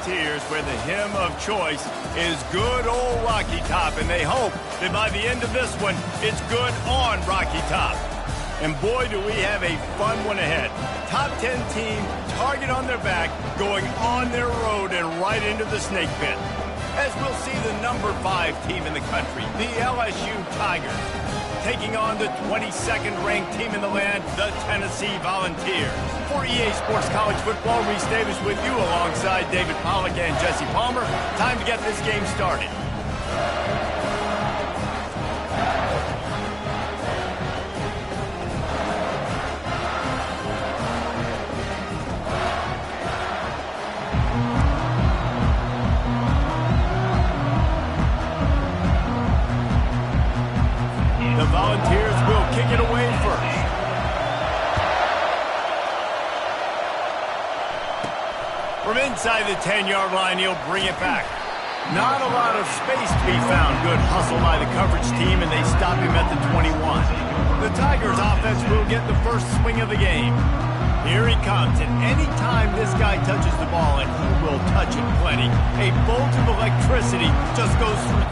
Volunteers, where the hymn of choice is good old Rocky Top, and they hope that by the end of this one, it's good on Rocky Top. And boy, do we have a fun one ahead. Top 10 team, target on their back, going on their road and right into the snake pit. As we'll see the number 5 team in the country, the LSU Tigers, taking on the 22nd ranked team in the land, the Tennessee Volunteers. For EA Sports College Football, Reese Davis with you alongside David Pollack and Jesse Palmer. Time to get this game started. The Volunteers will kick it away first. From inside the 10-yard line, he'll bring it back. Not a lot of space to be found. Good hustle by the coverage team, and they stop him at the 21. The Tigers offense will get the first swing of the game. Here he comes, and any time this guy touches the ball, and he will touch it plenty, a bolt of electricity just goes through.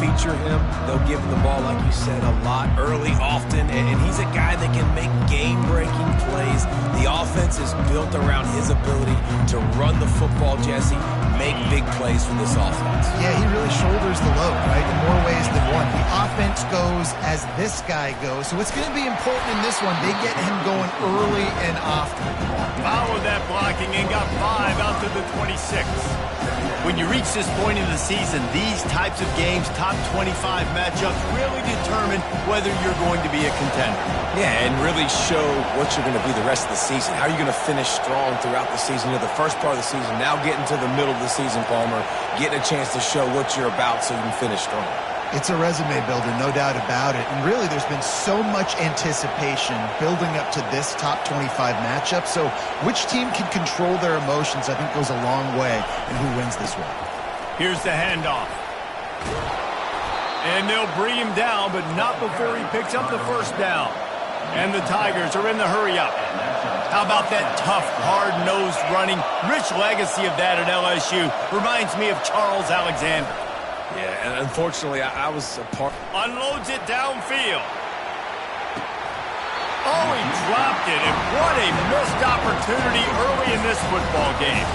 Feature him. They'll give him the ball, like you said, a lot early, often, and he's a guy that can make game-breaking plays. The offense is built around his ability to run the football, Jesse, make big plays for this offense. Yeah, he really shoulders the load, right, in more ways than one. The offense goes as this guy goes, so it's going to be important in this one. They get him going early and often. Followed that blocking and got 5 out to the 26. When you reach this point in the season, these types of games, top 25 matchups, really determine whether you're going to be a contender. Yeah, and really show what you're going to be the rest of the season. How are you going to finish strong throughout the season? You know, the first part of the season, now getting to the middle of the season, Palmer, getting a chance to show what you're about so you can finish strong. It's a resume builder, no doubt about it. And really, there's been so much anticipation building up to this top 25 matchup. So which team can control their emotions, I think, goes a long way in who wins this one. Here's the handoff. And they'll bring him down, but not before he picks up the first down. And the Tigers are in the hurry-up. How about that tough, hard-nosed running? Rich legacy of that at LSU. Reminds me of Charles Alexander. Yeah, and unfortunately, I was a part. Unloads it downfield. Oh, he dropped it, and what a missed opportunity early in this football game.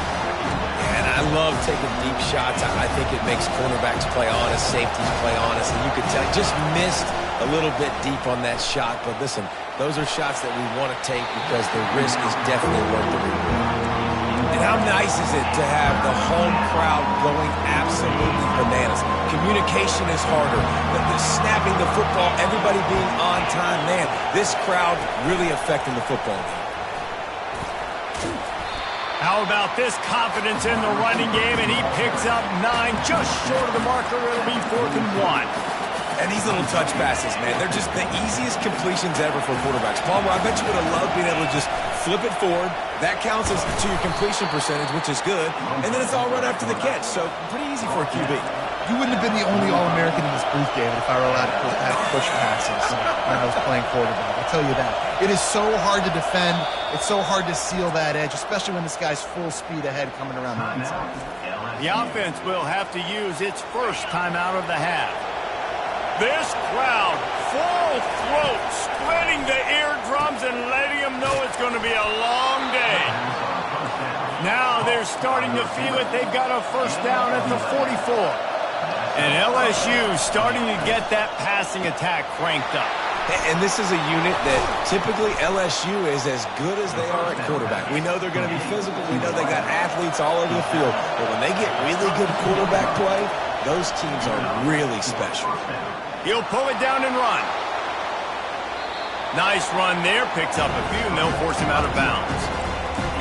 And I love taking deep shots. I think it makes cornerbacks play honest, safeties play honest, and you could tell just missed a little bit deep on that shot. But listen, those are shots that we want to take because the risk is definitely worth the reward. And how nice is it to have the home crowd going absolutely bananas? Communication is harder. The snapping the football, everybody being on time. Man, this crowd really affecting the football game. How about this confidence in the running game? And he picks up 9, just short of the marker. It'll be 4th and 1. And these little touch passes, man, they're just the easiest completions ever for quarterbacks. Palmer, I bet you would have loved being able to just flip it forward. That counts as to your completion percentage, which is good. And then it's all right after the catch. So pretty easy for a QB. You wouldn't have been the only All-American in this booth, David, if I were allowed to have push passes when I was playing quarterback. I'll tell you that. It is so hard to defend. It's so hard to seal that edge, especially when this guy's full speed ahead coming around the inside. The offense will have to use its first timeout of the half. This crowd, full throat, splitting the eardrums and letting them know it's going to be a long day. Now they're starting to feel it. They've got a first down at the 44. And LSU starting to get that passing attack cranked up. And this is a unit that typically LSU is as good as they are at quarterback. We know they're going to be physical. We know they got athletes all over the field. But when they get really good quarterback play, those teams are really special. He'll pull it down and run. Nice run there. Picks up a few, and they'll force him out of bounds.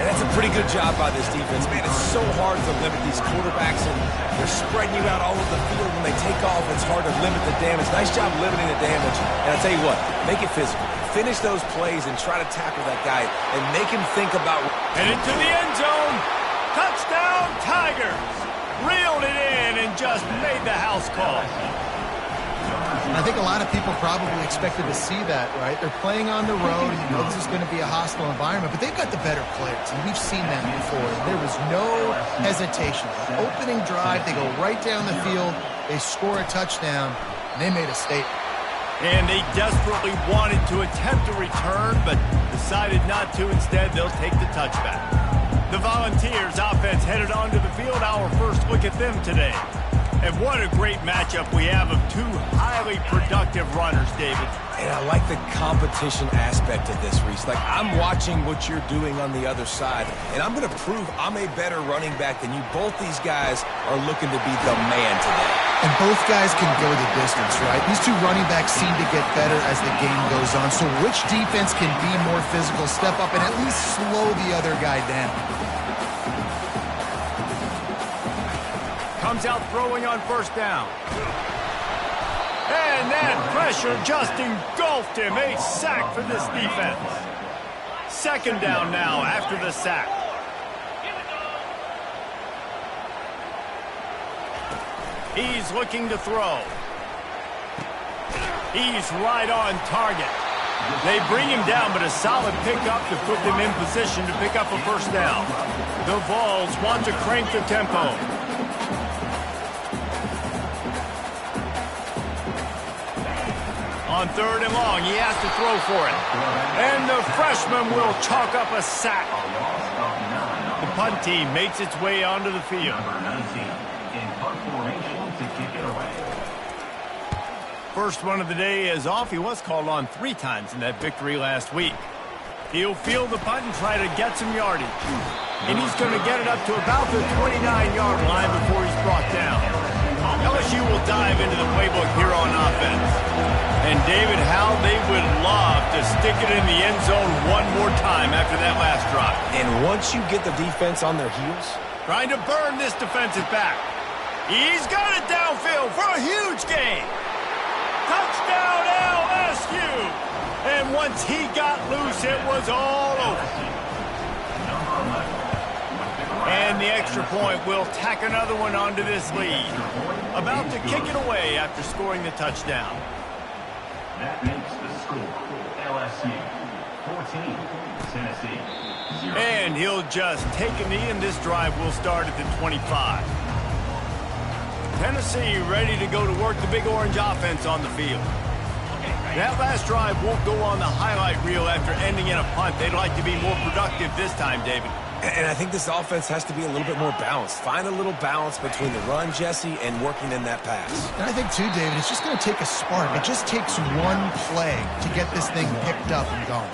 And that's a pretty good job by this defense. Man, it's so hard to limit these quarterbacks, and they're spreading you out all over the field. When they take off, it's hard to limit the damage. Nice job limiting the damage. And I'll tell you what, make it physical. Finish those plays and try to tackle that guy and make him think about... And into the end zone. Touchdown, Tigers. Reeled it in and just made the house call. And I think a lot of people probably expected to see that, right? They're playing on the road, and you know this is going to be a hostile environment, but they've got the better players, and we've seen that before. There was no hesitation. The opening drive, they go right down the field, they score a touchdown, and they made a statement. And they desperately wanted to attempt a return, but decided not to. Instead, they'll take the touchback. The Volunteers offense headed onto the field. Our first look at them today. And what a great matchup we have of two highly productive runners, David. And I like the competition aspect of this, Reese. Like, I'm watching what you're doing on the other side, and I'm going to prove I'm a better running back than you. Both these guys are looking to be the man today. And both guys can go the distance, right? These two running backs seem to get better as the game goes on. So which defense can be more physical, step up, and at least slow the other guy down? Comes out throwing on first down. And that pressure just engulfed him. A sack for this defense. Second down now after the sack. He's looking to throw. He's right on target. They bring him down, but a solid pickup to put them in position to pick up a first down. The Vols want to crank the tempo. On third and long, he has to throw for it. And the freshman will chalk up a sack. The punt team makes its way onto the field. First one of the day is off. He was called on 3 times in that victory last week. He'll field the punt and try to get some yardage. And he's going to get it up to about the 29-yard line before he's brought down. LSU will dive into the playbook here on offense. And David, how they would love to stick it in the end zone one more time after that last drive. And once you get the defense on their heels... Trying to burn this defensive back. He's got it downfield for a huge gain. Touchdown LSU. And once he got loose, it was all over. And the extra point will tack another one onto this lead. About to kick it away after scoring the touchdown. That makes the score LSU 14, Tennessee 0. And he'll just take a knee, and this drive will start at the 25. Tennessee ready to go to work the Big Orange offense on the field. That last drive won't go on the highlight reel after ending in a punt. They'd like to be more productive this time, David. And I think this offense has to be a little bit more balanced. Find a little balance between the run, Jesse, and working in that pass. And I think, too, David, it's just going to take a spark. It just takes one play to get this thing picked up and going.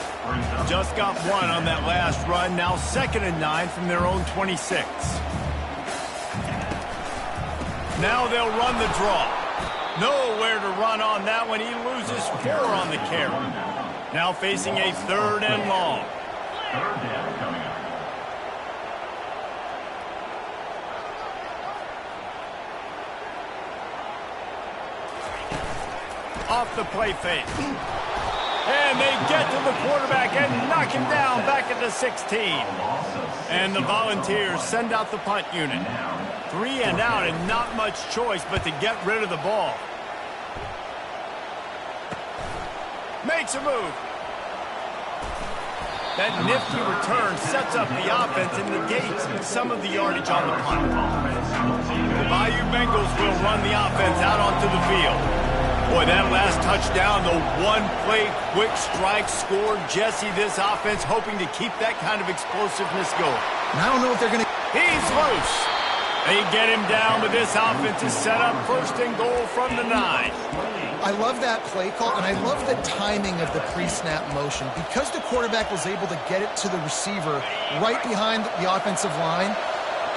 Just got one on that last run. Now 2nd and 9 from their own 26. Now they'll run the draw. Nowhere to run on that one. He loses 4 on the carry. Now facing a 3rd and long. Third down coming up. Off the play fake. And they get to the quarterback and knock him down back at the 16. And the Volunteers send out the punt unit. 3 and out and not much choice but to get rid of the ball. Makes a move. That nifty return sets up the offense and negates some of the yardage on the punt. The Bayou Bengals will run the offense out onto the field. Boy, that last touchdown, the one-play quick strike scored Jesse this offense, hoping to keep that kind of explosiveness going. And I don't know if they're going to... He's loose. They get him down, but this offense is set up 1st and goal from the 9. I love that play call, and I love the timing of the pre-snap motion. Because the quarterback was able to get it to the receiver right behind the offensive line,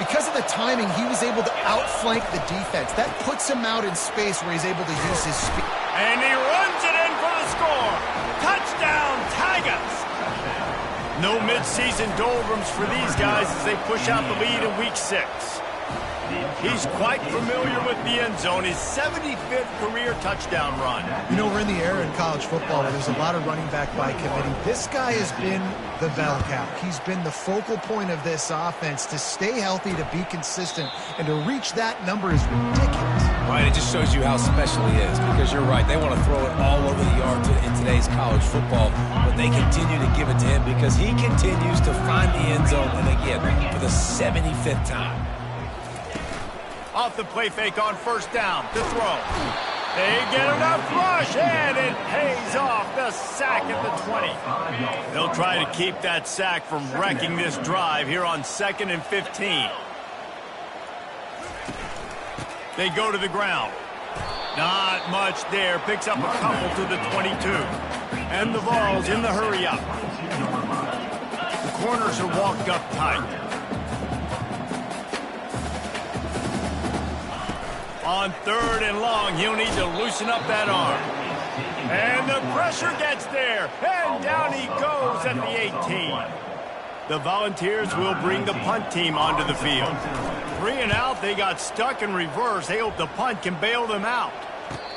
because of the timing, he was able to outflank the defense. That puts him out in space where he's able to use his speed. And he runs it in for the score. Touchdown, Tigers! No midseason doldrums for these guys as they push out the lead in Week 6. He's quite familiar with the end zone, his 75th career touchdown run. You know, we're in the era in college football where there's a lot of running back by committee. This guy has been the bell cow. He's been the focal point of this offense. To stay healthy, to be consistent, and to reach that number is ridiculous. Right, it just shows you how special he is, because you're right, they want to throw it all over the yard in today's college football, but they continue to give it to him because he continues to find the end zone, and again, for the 75th time. Off the play fake on 1st down to throw. They get enough rush, and it pays off. The sack at the 20. They'll try to keep that sack from wrecking this drive here on 2nd and 15. They go to the ground. Not much there. Picks up a couple to the 22. And the Vols in the hurry up. The corners are walked up tight. On 3rd and long, he'll need to loosen up that arm. And the pressure gets there. And down he goes at the 18. The Volunteers will bring the punt team onto the field. 3 and out, they got stuck in reverse. They hope the punt can bail them out.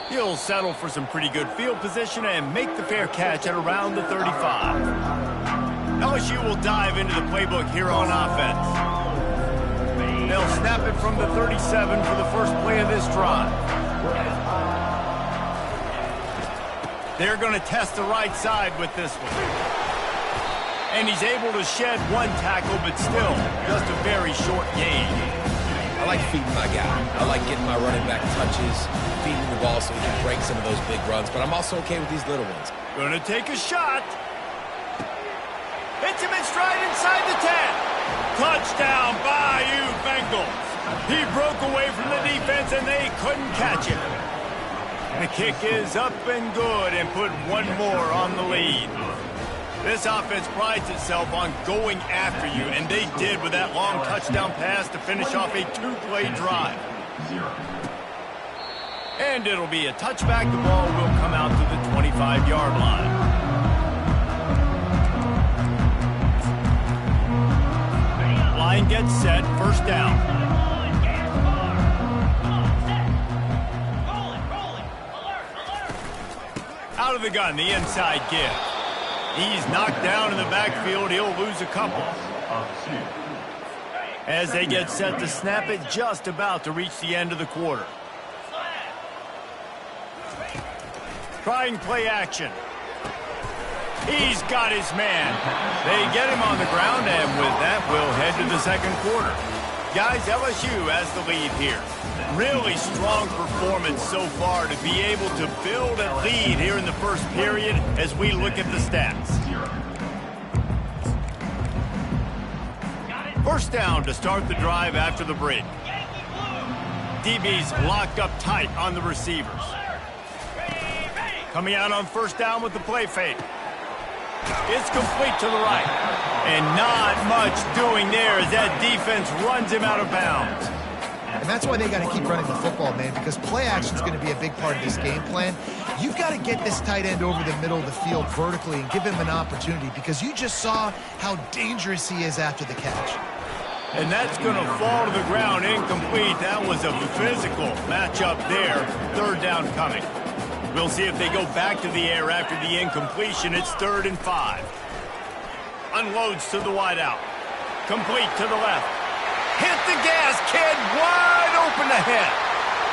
He'll settle for some pretty good field position and make the fair catch at around the 35. LSU will dive into the playbook here on offense. They'll snap it from the 37 for the first play of this drive. They're going to test the right side with this one. And he's able to shed one tackle, but still just a very short gain. I like feeding my guy. I like getting my running back touches, feeding the ball so he can break some of those big runs, but I'm also okay with these little ones. Going to take a shot. Hits him in stride inside the 10. Touchdown, Bayou Bengals. He broke away from the defense, and they couldn't catch him. The kick is up and good, and put one more on the lead. This offense prides itself on going after you, and they did with that long touchdown pass to finish off a 2-play drive. And it'll be a touchback. The ball will come out to the 25-yard line. Line gets set, 1st down. Out of the gun, the inside give. He's knocked down in the backfield. He'll lose a couple. As they get set to snap it, just about to reach the end of the quarter. Trying play action. He's got his man. They get him on the ground, and with that, we'll head to the 2nd quarter. Guys, LSU has the lead here. Really strong performance so far to be able to build a lead here in the 1st period as we look at the stats. 1st down to start the drive after the break. DB's locked up tight on the receivers. Coming out on 1st down with the play fake. It's complete to the right. And not much doing there as that defense runs him out of bounds. And that's why they got to keep running the football, man, because play action is going to be a big part of this game plan. You've got to get this tight end over the middle of the field vertically and give him an opportunity, because you just saw how dangerous he is after the catch. And that's going to fall to the ground incomplete. That was a physical matchup there. 3rd down coming. We'll see if they go back to the air after the incompletion. It's 3rd and 5. Unloads to the wideout. Complete to the left. Hit the gas, kid. Wide open ahead.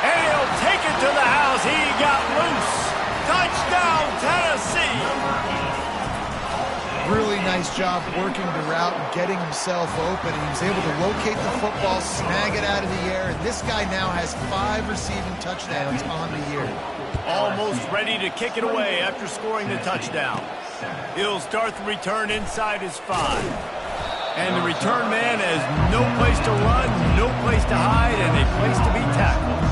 And he'll take it to the house. He got loose. Touchdown, Tennessee. Really nice job working the route and getting himself open. He was able to locate the football, snag it out of the air, and this guy now has 5 receiving touchdowns on the year. Almost ready to kick it away after scoring the touchdown. He'll start the return inside his 5. And the return man has no place to run, no place to hide, and a place to be tackled.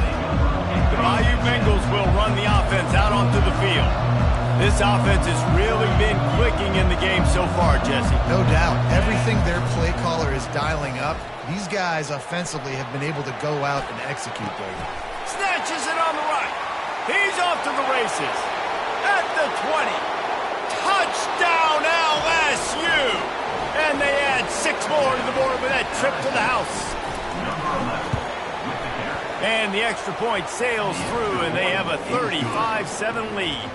The Bayou Bengals will run the offense out onto the field. This offense has really been clicking in the game so far, Jesse. No doubt. Everything their play caller is dialing up, these guys offensively have been able to go out and execute there. Snatches it on the right. He's off to the races. At the 20. Touchdown, LSU! And they add 6 more to the board with that trip to the house. And the extra point sails through, and they have a 35-7 lead.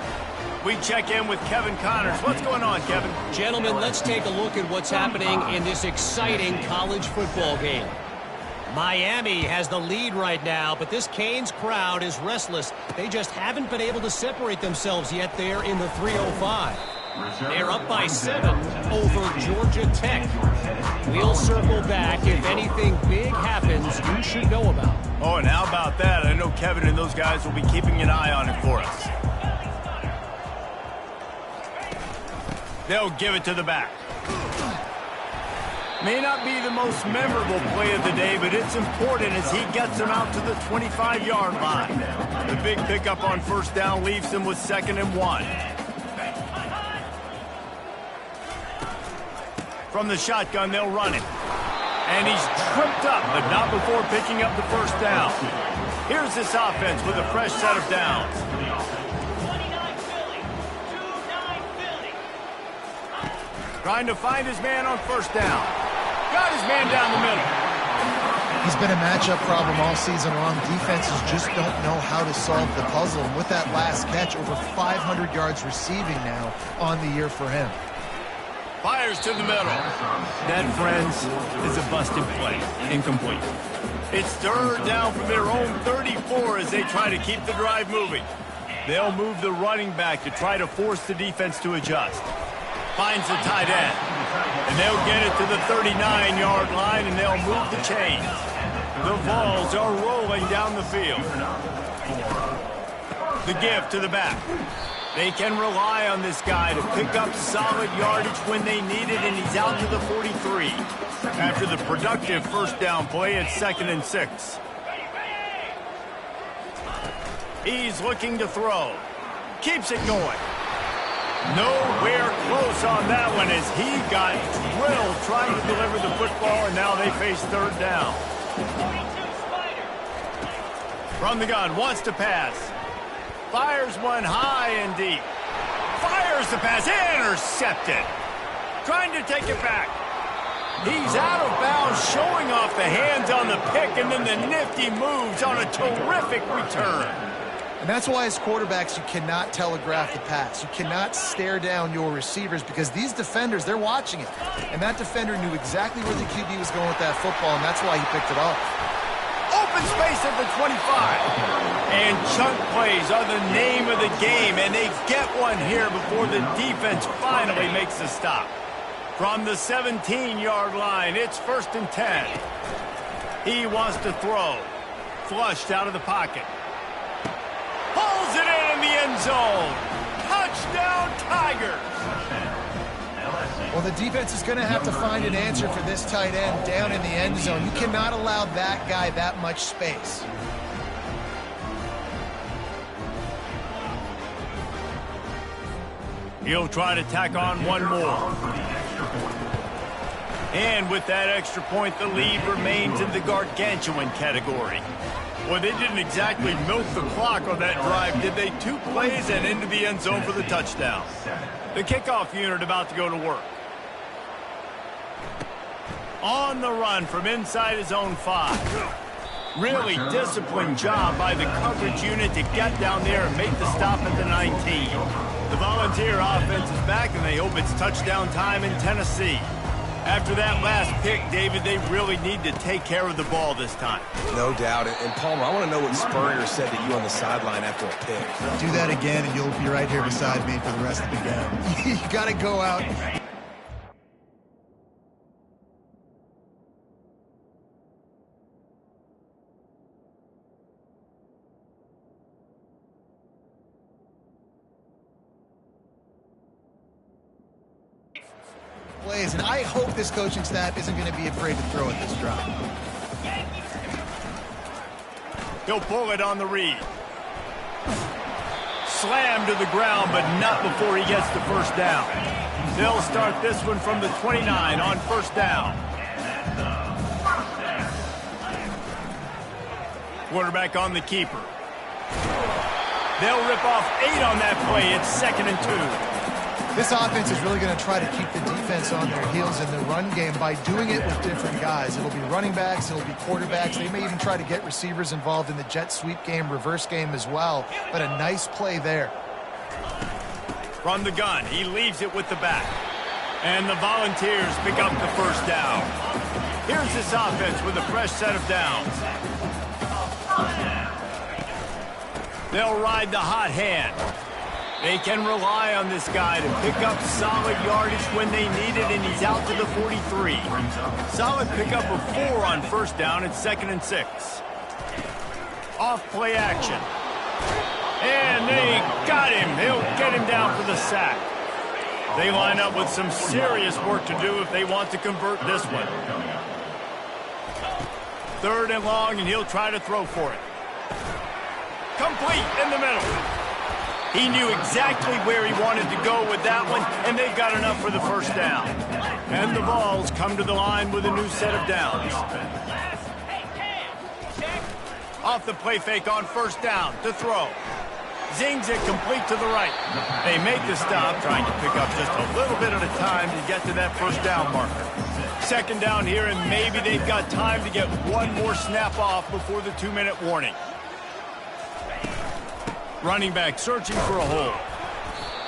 We check in with Kevin Connors. What's going on, Kevin? Gentlemen, let's take a look at what's happening in this exciting college football game. Miami has the lead right now, but this Canes crowd is restless. They just haven't been able to separate themselves yet there in the 305. They're up by 7 over Georgia Tech. We'll circle back if anything big happens you should know about. Oh, and how about that? I know Kevin and those guys will be keeping an eye on it for us. They'll give it to the back. May not be the most memorable play of the day, but it's important as he gets them out to the 25-yard line. The big pickup on 1st down leaves them with 2nd and 1. From the shotgun, they'll run it. And he's tripped up, but not before picking up the 1st down. Here's this offense with a fresh set of downs. Trying to find his man on 1st down. Got his man down the middle. He's been a matchup problem all season long. Defenses just don't know how to solve the puzzle. And with that last catch, over 500 yards receiving now on the year for him. Fires to the middle. That, friends, is a busted play. Incomplete. It's 3rd down from their own 34 as they try to keep the drive moving. They'll move the running back to try to force the defense to adjust. Finds the tight end. And they'll get it to the 39-yard line, and they'll move the chains. The balls are rolling down the field. The give to the back. They can rely on this guy to pick up solid yardage when they need it, and he's out to the 43. After the productive 1st down play, it's 2nd and 6. He's looking to throw. Keeps it going. Nowhere close on that one as he got drilled trying to deliver the football, and now they face 3rd down. From the gun, wants to pass. Fires one high and deep. Fires the pass, intercepted. Trying to take it back. He's out of bounds, showing off the hands on the pick, and then the nifty moves on a terrific return. And that's why as quarterbacks, you cannot telegraph the pass. You cannot stare down your receivers because these defenders, they're watching it. And that defender knew exactly where the QB was going with that football, and that's why he picked it off. Open space at the 25. And chunk plays are the name of the game, and they get one here before the defense finally makes the stop. From the 17-yard line, it's 1st and 10. He wants to throw. Flushed out of the pocket. Pulls it in the end zone. Touchdown, Tigers. Well, the defense is going to have to find an answer for this tight end down in the end zone. You cannot allow that guy that much space. He'll try to tack on one more. And with that extra point, the lead remains in the gargantuan category. Well, they didn't exactly milk the clock on that drive, did they? 2 plays and into the end zone for the touchdown. The kickoff unit about to go to work. On the run from inside his own 5. Really disciplined job by the coverage unit to get down there and make the stop at the 19. The Volunteer offense is back, and they hope it's touchdown time in Tennessee. After that last pick, David, they really need to take care of the ball this time. No doubt. And Palmer, I want to know what Spurrier said to you on the sideline after a pick. Do that again, and you'll be right here beside me for the rest of the game. You got to go out. Plays, and I hope this coaching staff isn't going to be afraid to throw at this drive. He'll pull it on the read. Slam to the ground, but not before he gets the first down. They'll start this one from the 29 on first down. Quarterback on the keeper. They'll rip off 8 on that play. It's 2nd and 2. This offense is really going to try to keep the defense on their heels in the run game by doing it with different guys. It'll be running backs, it'll be quarterbacks. They may even try to get receivers involved in the jet sweep game, reverse game as well. But a nice play there. From the gun, he leaves it with the back. And the Volunteers pick up the first down. Here's this offense with a fresh set of downs. They'll ride the hot hand. They can rely on this guy to pick up solid yardage when they need it, and he's out to the 43. Solid pickup of 4 on first down. It's 2nd and 6. Off play action. And they got him. He'll get him down for the sack. They line up with some serious work to do if they want to convert this one. 3rd and long, and he'll try to throw for it. Complete in the middle. He knew exactly where he wanted to go with that one, and they've got enough for the first down. And the Vols come to the line with a new set of downs. Off the play fake on first down to throw. Zings it complete to the right. They make the stop, trying to pick up just a little bit at a time to get to that first down marker. 2nd down here, and maybe they've got time to get one more snap off before the 2-minute warning. Running back searching for a hole.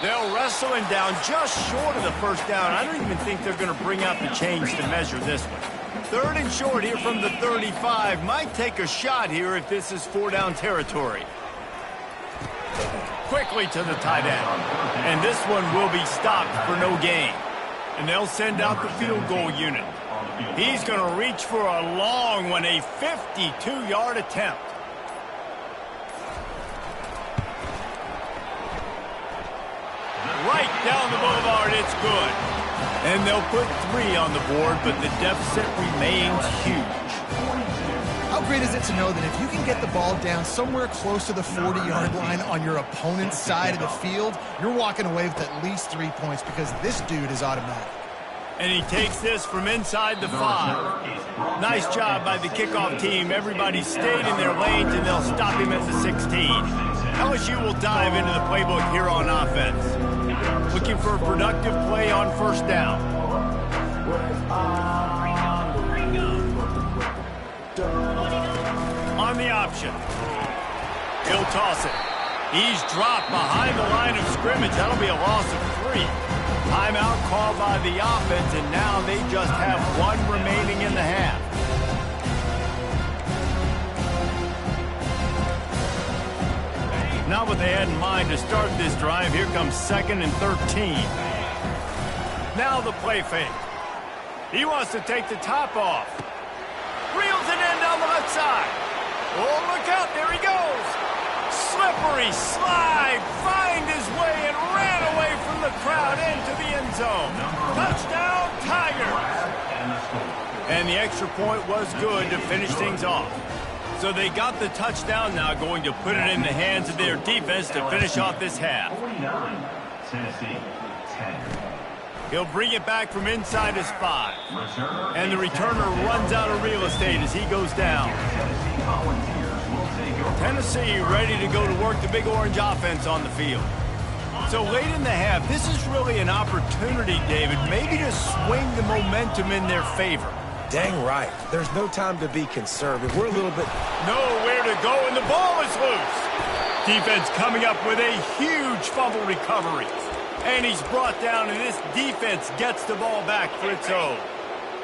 They'll wrestle him down just short of the first down. I don't even think they're going to bring out the chains to measure this one. 3rd and short here from the 35. Might take a shot here if this is 4-down territory. Quickly to the tight end. And this one will be stopped for no gain. And they'll send out the field goal unit. He's going to reach for a long one, a 52-yard attempt. Right down the boulevard, it's good. And they'll put 3 on the board, but the deficit remains huge. How great is it to know that if you can get the ball down somewhere close to the 40-yard line on your opponent's side of the field, you're walking away with at least 3 points because this dude is automatic. And he takes this from inside the 5. Nice job by the kickoff team. Everybody stayed in their lanes, and they'll stop him at the 16. LSU will dive into the playbook here on offense. Looking for a productive play on first down. On the option. He'll toss it. He's dropped behind the line of scrimmage. That'll be a loss of 3. Timeout called by the offense, and now they just have 1 remaining in the half. Not what they had in mind to start this drive. Here comes 2nd and 13. Now the play fake. He wants to take the top off. Reels it in down the left side. Oh, look out. There he goes. Slippery slide. Find his way and ran away from the crowd into the end zone. Touchdown, Tigers. And the extra point was good to finish things off. So they got the touchdown, now going to put it in the hands of their defense to finish off this half. 49, Tennessee, 10. He'll bring it back from inside his 5. And the returner runs out of real estate as he goes down. Tennessee ready to go to work the Big Orange offense on the field. So late in the half, this is really an opportunity, David, maybe to swing the momentum in their favor. Dang right. There's no time to be conservative. We're a little bit... Nowhere to go, and the ball is loose. Defense coming up with a huge fumble recovery. And he's brought down, and this defense gets the ball back for its own.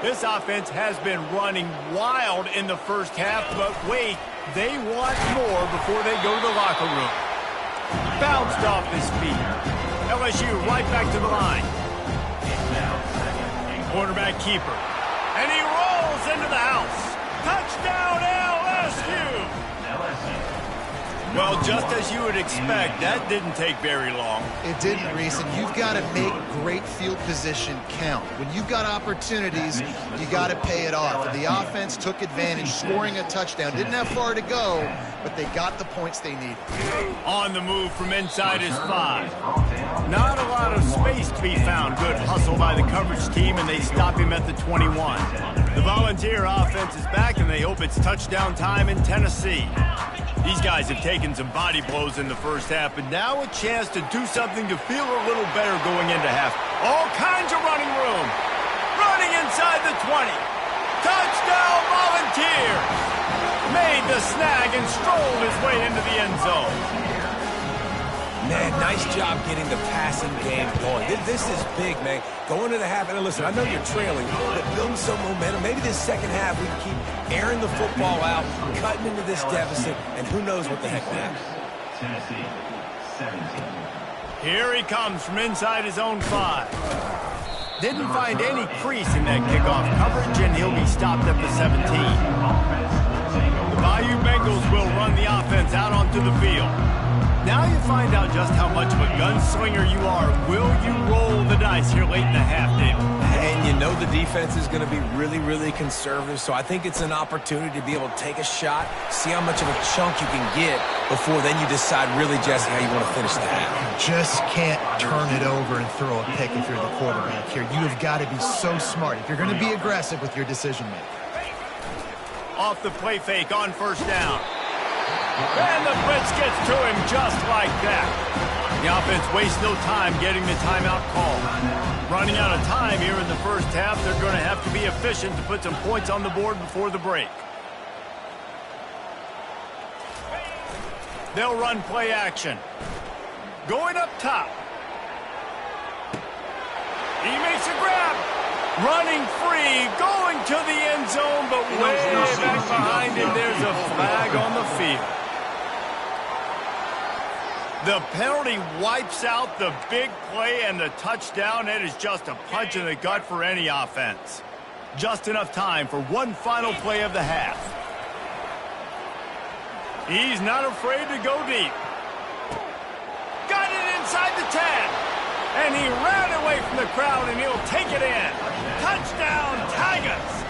This offense has been running wild in the first half, but wait, they want more before they go to the locker room. Bounced off his feet. LSU right back to the line. Quarterback keeper. And he rolls into the house. Touchdown, LSU! Well, just as you would expect, that didn't take very long. It didn't, Reese, and you've got to make great field position count. When you've got opportunities, you got to pay it off. And the offense took advantage, scoring a touchdown. Didn't have far to go, but they got the points they needed. On the move from inside his 5. Not a lot of space to be found. Good hustle by the coverage team, and they stop him at the 21. The Volunteer offense is back, and they hope it's touchdown time in Tennessee. These guys have taken some body blows in the first half, but now a chance to do something to feel a little better going into half. All kinds of running room. Running inside the 20. Touchdown, Volunteer! Made the snag and strolled his way into the end zone. Man, nice job getting the passing game going. This is big, man. Going to the half, and listen, I know you're trailing, but building some momentum. Maybe this second half we can keep airing the football out, cutting into this deficit, and who knows what the heck will happen. Tennessee, 17. Here he comes from inside his own 5. Didn't find any crease in that kickoff coverage, and he'll be stopped at the 17. The Bayou Bengals will run the offense out onto the field. Now you find out just how much of a gunslinger you are. Will you roll the dice here late in the half, David? And you know the defense is going to be really, really conservative, so I think it's an opportunity to be able to take a shot, see how much of a chunk you can get before then you decide really, Jesse, how you want to finish the half. Just can't turn it over and throw a pick if you're the quarterback here. You have got to be so smart if you're going to be aggressive with your decision-making. Off the play fake on first down. And the blitz gets to him just like that. The offense wastes no time getting the timeout call. Running out of time here in the first half, they're going to have to be efficient to put some points on the board before the break. They'll run play action. Going up top. He makes a grab. Running free, going to the end zone, but way back behind him, there's a flag on the field. The penalty wipes out the big play and the touchdown. It is just a punch in the gut for any offense. Just enough time for one final play of the half. He's not afraid to go deep. Got it inside the 10. And he ran away from the crowd, and he'll take it in. Touchdown, Tigers!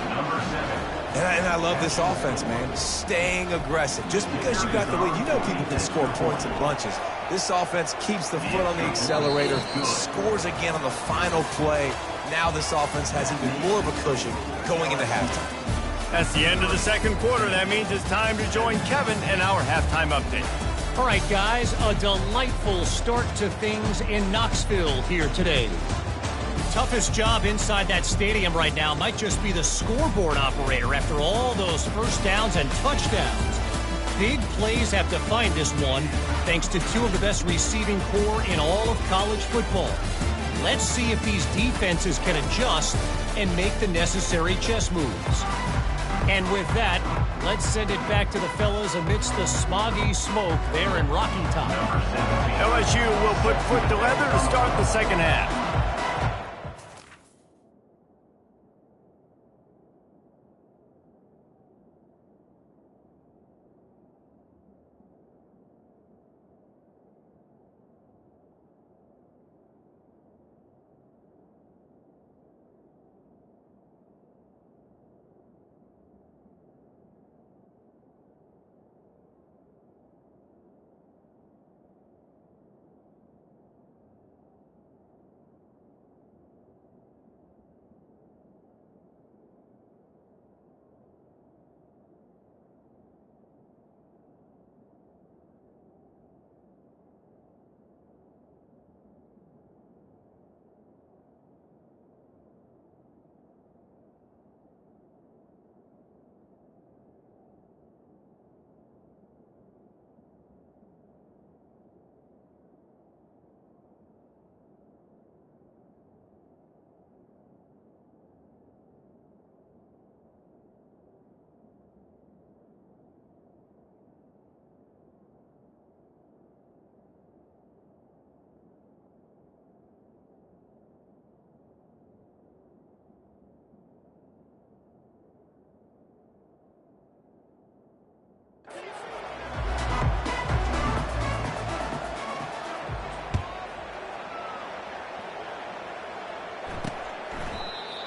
Number 7. And I love this offense, man. Staying aggressive. Just because you got the lead, you know people can score points in bunches. This offense keeps the foot on the accelerator, scores again on the final play. Now this offense has even more of a cushion going into halftime. That's the end of the second quarter. That means it's time to join Kevin in our halftime update. All right, guys, a delightful start to things in Knoxville here today. Toughest job inside that stadium right now might just be the scoreboard operator after all those first downs and touchdowns. Big plays have defined this one, thanks to two of the best receiving core in all of college football. Let's see if these defenses can adjust and make the necessary chess moves. And with that, let's send it back to the fellas amidst the smoggy smoke there in Rocky Top. LSU will put foot to leather to start the second half.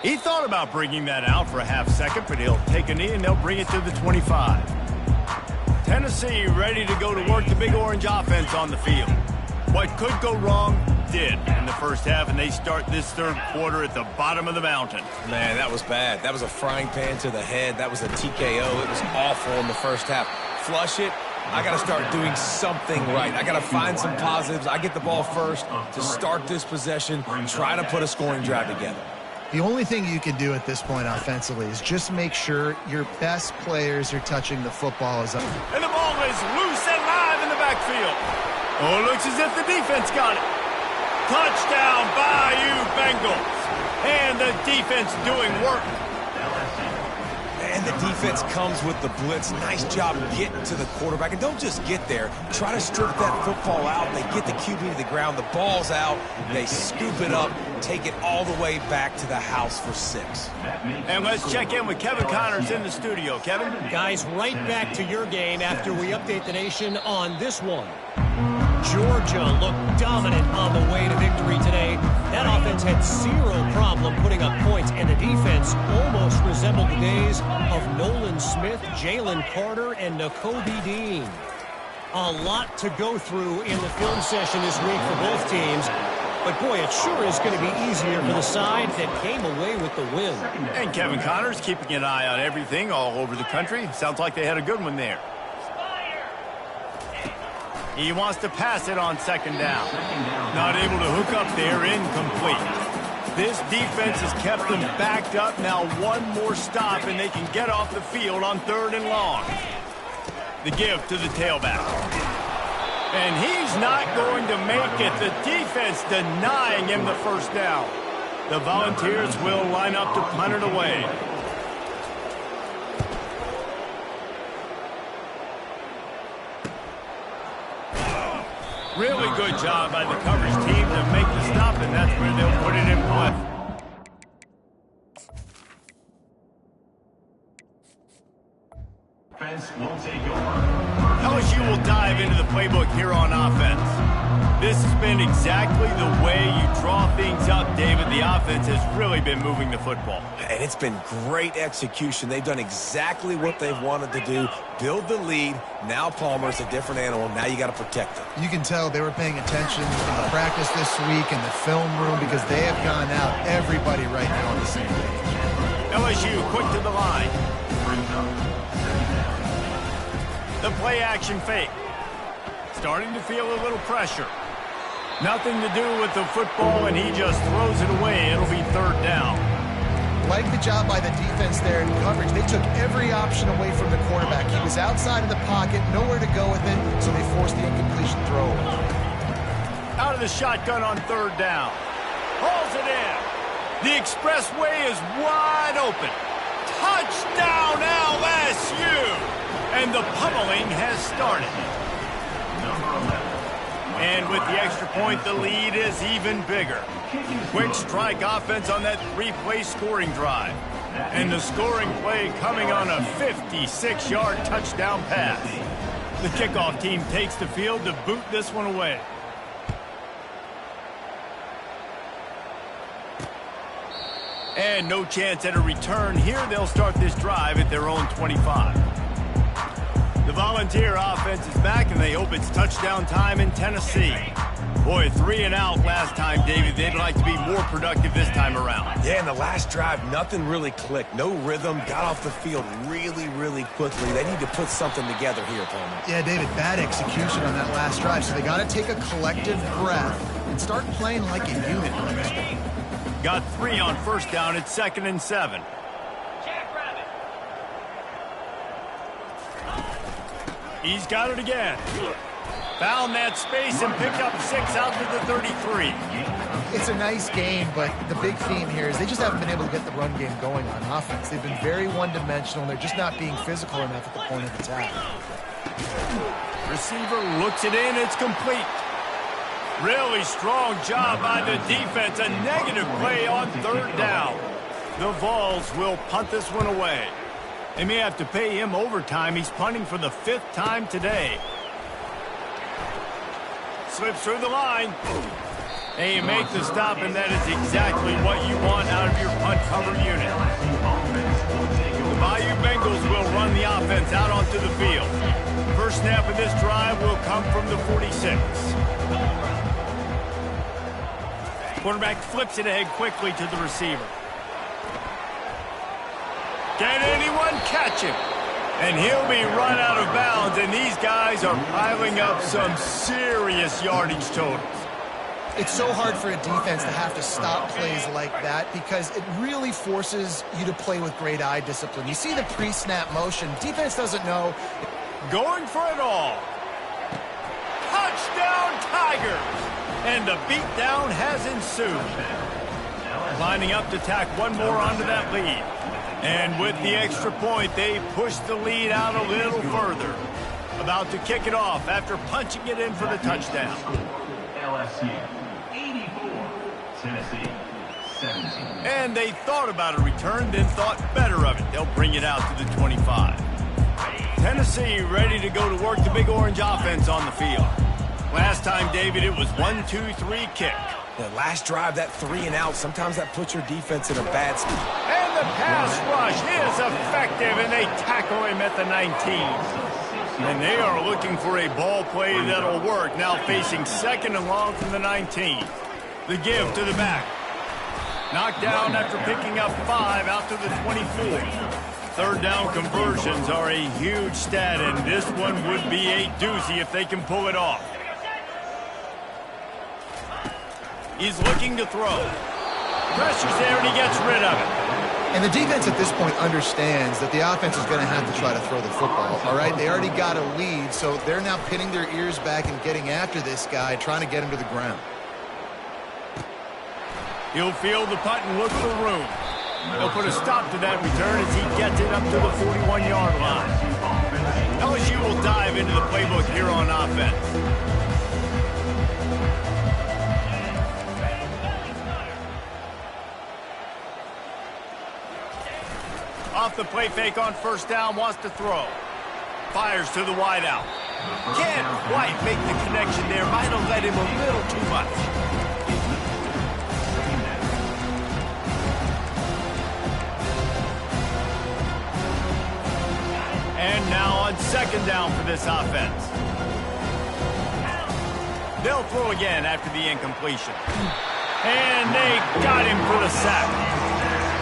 He thought about bringing that out for a half second, but he'll take a knee and they'll bring it to the 25. Tennessee ready to go to work the Big Orange offense on the field. What could go wrong did in the first half, and they start this third quarter at the bottom of the mountain. Man, that was bad. That was a frying pan to the head. That was a TKO. It was awful in the first half. Flush it. I got to start doing something right. I got to find some positives. I get the ball first to start this possession, try to put a scoring drive together. The only thing you can do at this point offensively is just make sure your best players are touching the football as up. And the ball is loose and live in the backfield. Oh, it looks as if the defense got it. Touchdown, Bayou Bengals. And the defense doing work. And the defense comes with the blitz. Nice job getting to the quarterback. And don't just get there. Try to strip that football out. They get the QB to the ground. The ball's out. They scoop it up, take it all the way back to the house for 6. And let's check in with Kevin Connors in the studio. Kevin? Guys, right back to your game after we update the nation on this one. Georgia looked dominant on the way to victory today. That offense had zero problem putting up points, and the defense almost resembled the days of Nolan Smith, Jalen Carter, and Nakobe Dean. A lot to go through in the film session this week for both teams. But, boy, it sure is going to be easier for the side that came away with the win. And Kevin Connors keeping an eye on everything all over the country. Sounds like they had a good one there. He wants to pass it on second down. Not able to hook up there, incomplete. This defense has kept them backed up. Now one more stop, and they can get off the field on 3rd and long. The give to the tailback. And he's not going to make it. The defense denying him the first down. The Volunteers will line up to punt it away. Really good job by the coverage team to make the stop, and that's where they'll put it in play. Defense will take over. LSU will dive into the playbook here on offense. This has been exactly the way you draw things up, David. The offense has really been moving the football. And it's been great execution. They've done exactly what they've wanted to do. Build the lead. Now Palmer's a different animal. Now you got to protect them. You can tell they were paying attention in the practice this week in the film room because they have gone out everybody right now on the same page. LSU quick to the line. The play action fake. Starting to feel a little pressure. Nothing to do with the football, and he just throws it away. It'll be 3rd down. Like the job by the defense there in coverage. They took every option away from the quarterback. He was outside of the pocket, nowhere to go with it, so they forced the incompletion throw. Out of the shotgun on 3rd down. Hauls it in. The expressway is wide open. Touchdown LSU! And the pummeling has started. And with the extra point, the lead is even bigger. Quick strike offense on that 3-play scoring drive. And the scoring play coming on a 56-yard touchdown pass. The kickoff team takes the field to boot this one away. And no chance at a return here. They'll start this drive at their own 25. The Volunteer offense is back, and they hope it's touchdown time in Tennessee. Boy, 3 and out last time, David. They'd like to be more productive this time around. Yeah, in the last drive, nothing really clicked. No rhythm. Got off the field really, really quickly. They need to put something together here, Palmer. Yeah, David, bad execution on that last drive, so they got to take a collective breath and start playing like a unit. Got 3 on 1st down. It's 2nd and 7. He's got it again. Found that space and picked up 6 out to the 33. It's a nice game, but the big theme here is they just haven't been able to get the run game going on offense. They've been very one-dimensional, and they're just not being physical enough at the point of attack. Receiver looks it in. It's complete. Really strong job by the defense. A negative play on 3rd down. The Vols will punt this one away. They may have to pay him overtime. He's punting for the 5th time today. Slips through the line. And you make the stop, and that is exactly what you want out of your punt cover unit. The Bayou Bengals will run the offense out onto the field. First snap of this drive will come from the 46. Quarterback flips it ahead quickly to the receiver. Can anyone catch him? And he'll be run out of bounds, and these guys are piling up some serious yardage totals. It's so hard for a defense to have to stop plays like that because it really forces you to play with great eye discipline. You see the pre-snap motion. Defense doesn't know. Going for it all. Touchdown, Tigers! And the beatdown has ensued. Lining up to tack one more onto that lead. And with the extra point, they push the lead out a little further. About to kick it off after punching it in for the touchdown. LSU 84, Tennessee 17. And they thought about a return, then thought better of it. They'll bring it out to the 25. Tennessee ready to go to work the Big Orange offense on the field. Last time, David, it was 1-2-3 kick. The last drive, that 3 and out, sometimes that puts your defense in a bad spot. And the pass rush is effective, and they tackle him at the 19. And they are looking for a ball play that'll work, now facing 2nd and long from the 19. The give to the back. Knocked down after picking up 5 out to the 24. Third down conversions are a huge stat, and this one would be a doozy if they can pull it off. He's looking to throw. Pressure's there, and he gets rid of it. And the defense at this point understands that the offense is going to have to try to throw the football, all right? They already got a lead, so they're now pinning their ears back and getting after this guy, trying to get him to the ground. He'll field the punt and look for room. He'll put a stop to that return as he gets it up to the 41-yard line. LSU will dive into the playbook here on offense. Off the play fake on first down, wants to throw. Fires to the wideout. Can't quite make the connection there. Might have led him a little too much. And now on 2nd down for this offense. They'll throw again after the incompletion. And they got him for the sack.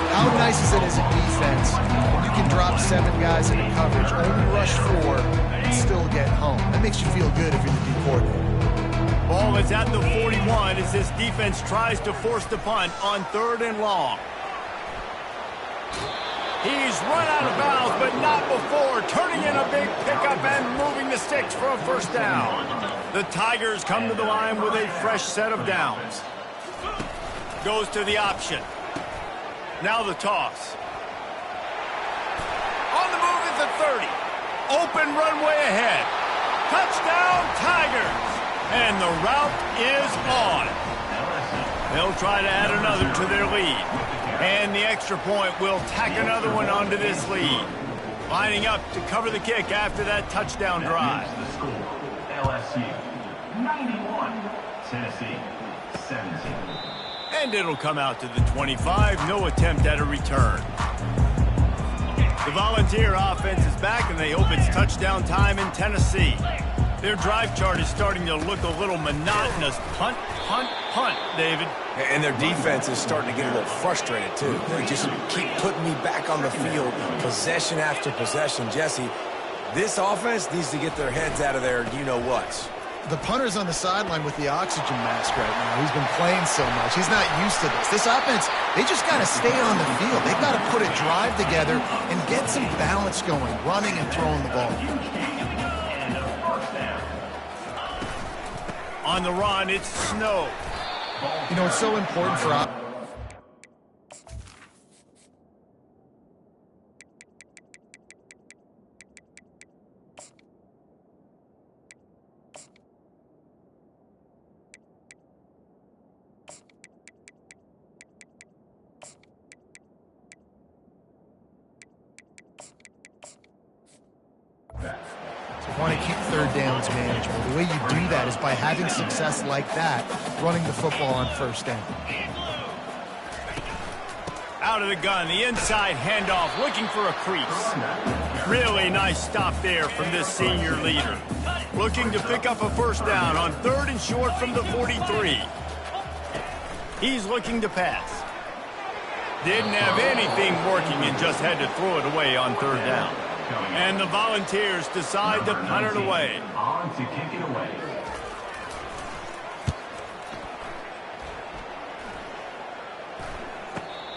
How nice is it as a defense when you can drop 7 guys into coverage, only rush 4, and still get home? That makes you feel good if you're the D coordinator. Ball is at the 41 as this defense tries to force the punt on 3rd and long. He's run out of bounds, but not before turning in a big pickup and moving the sticks for a first down. The Tigers come to the line with a fresh set of downs. Goes to the option. Now the toss. On the move is the 30. Open runway ahead. Touchdown, Tigers. And the route is on. They'll try to add another to their lead. And the extra point will tack another one onto this lead. Lining up to cover the kick after that touchdown drive. The score, LSU 91, Tennessee 17. And it'll come out to the 25. No attempt at a return. The Volunteer offense is back, and they hope it's touchdown time in Tennessee. Their drive chart is starting to look a little monotonous. Punt, punt, punt, David. And their defense is starting to get a little frustrated, too. They just keep putting me back on the field, possession after possession. Jesse, this offense needs to get their heads out of their you-know-whats. The punter's on the sideline with the oxygen mask right now. He's been playing so much. He's not used to this. This offense, they just got to stay on the field. They've got to put a drive together and get some balance going, running and throwing the ball. On the run, it's Snow. You know, it's so important for us. want to keep third downs manageable. The way you do that is by having success like that, running the football on first down. Out of the gun, the inside handoff, looking for a crease. Really nice stop there from this senior leader. Looking to pick up a first down on 3rd and short from the 43. He's looking to pass. Didn't have anything working and just had to throw it away on 3rd down. And the Volunteers decide to punt it away. On to kick it away.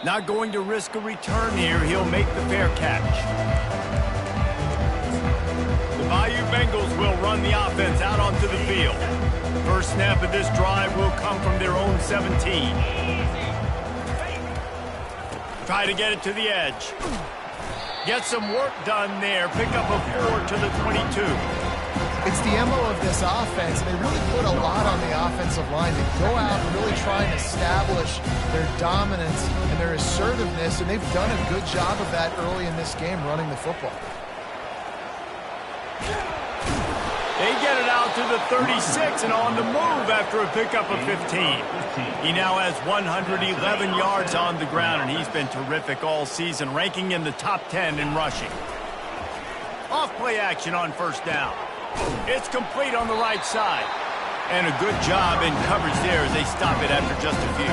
Not going to risk a return here. He'll make the fair catch. The Bayou Bengals will run the offense out onto the field. First snap of this drive will come from their own 17. Try to get it to the edge. Get some work done there. Pick up a 4 to the 22. It's the MO of this offense. They really put a lot on the offensive line. They go out and really try and establish their dominance and their assertiveness, and they've done a good job of that early in this game running the football. They get it out to the 36 and on the move after a pickup of 15. He now has 111 yards on the ground, and he's been terrific all season, ranking in the top 10 in rushing. Off play action on first down. It's complete on the right side. And a good job in coverage there as they stop it after just a few.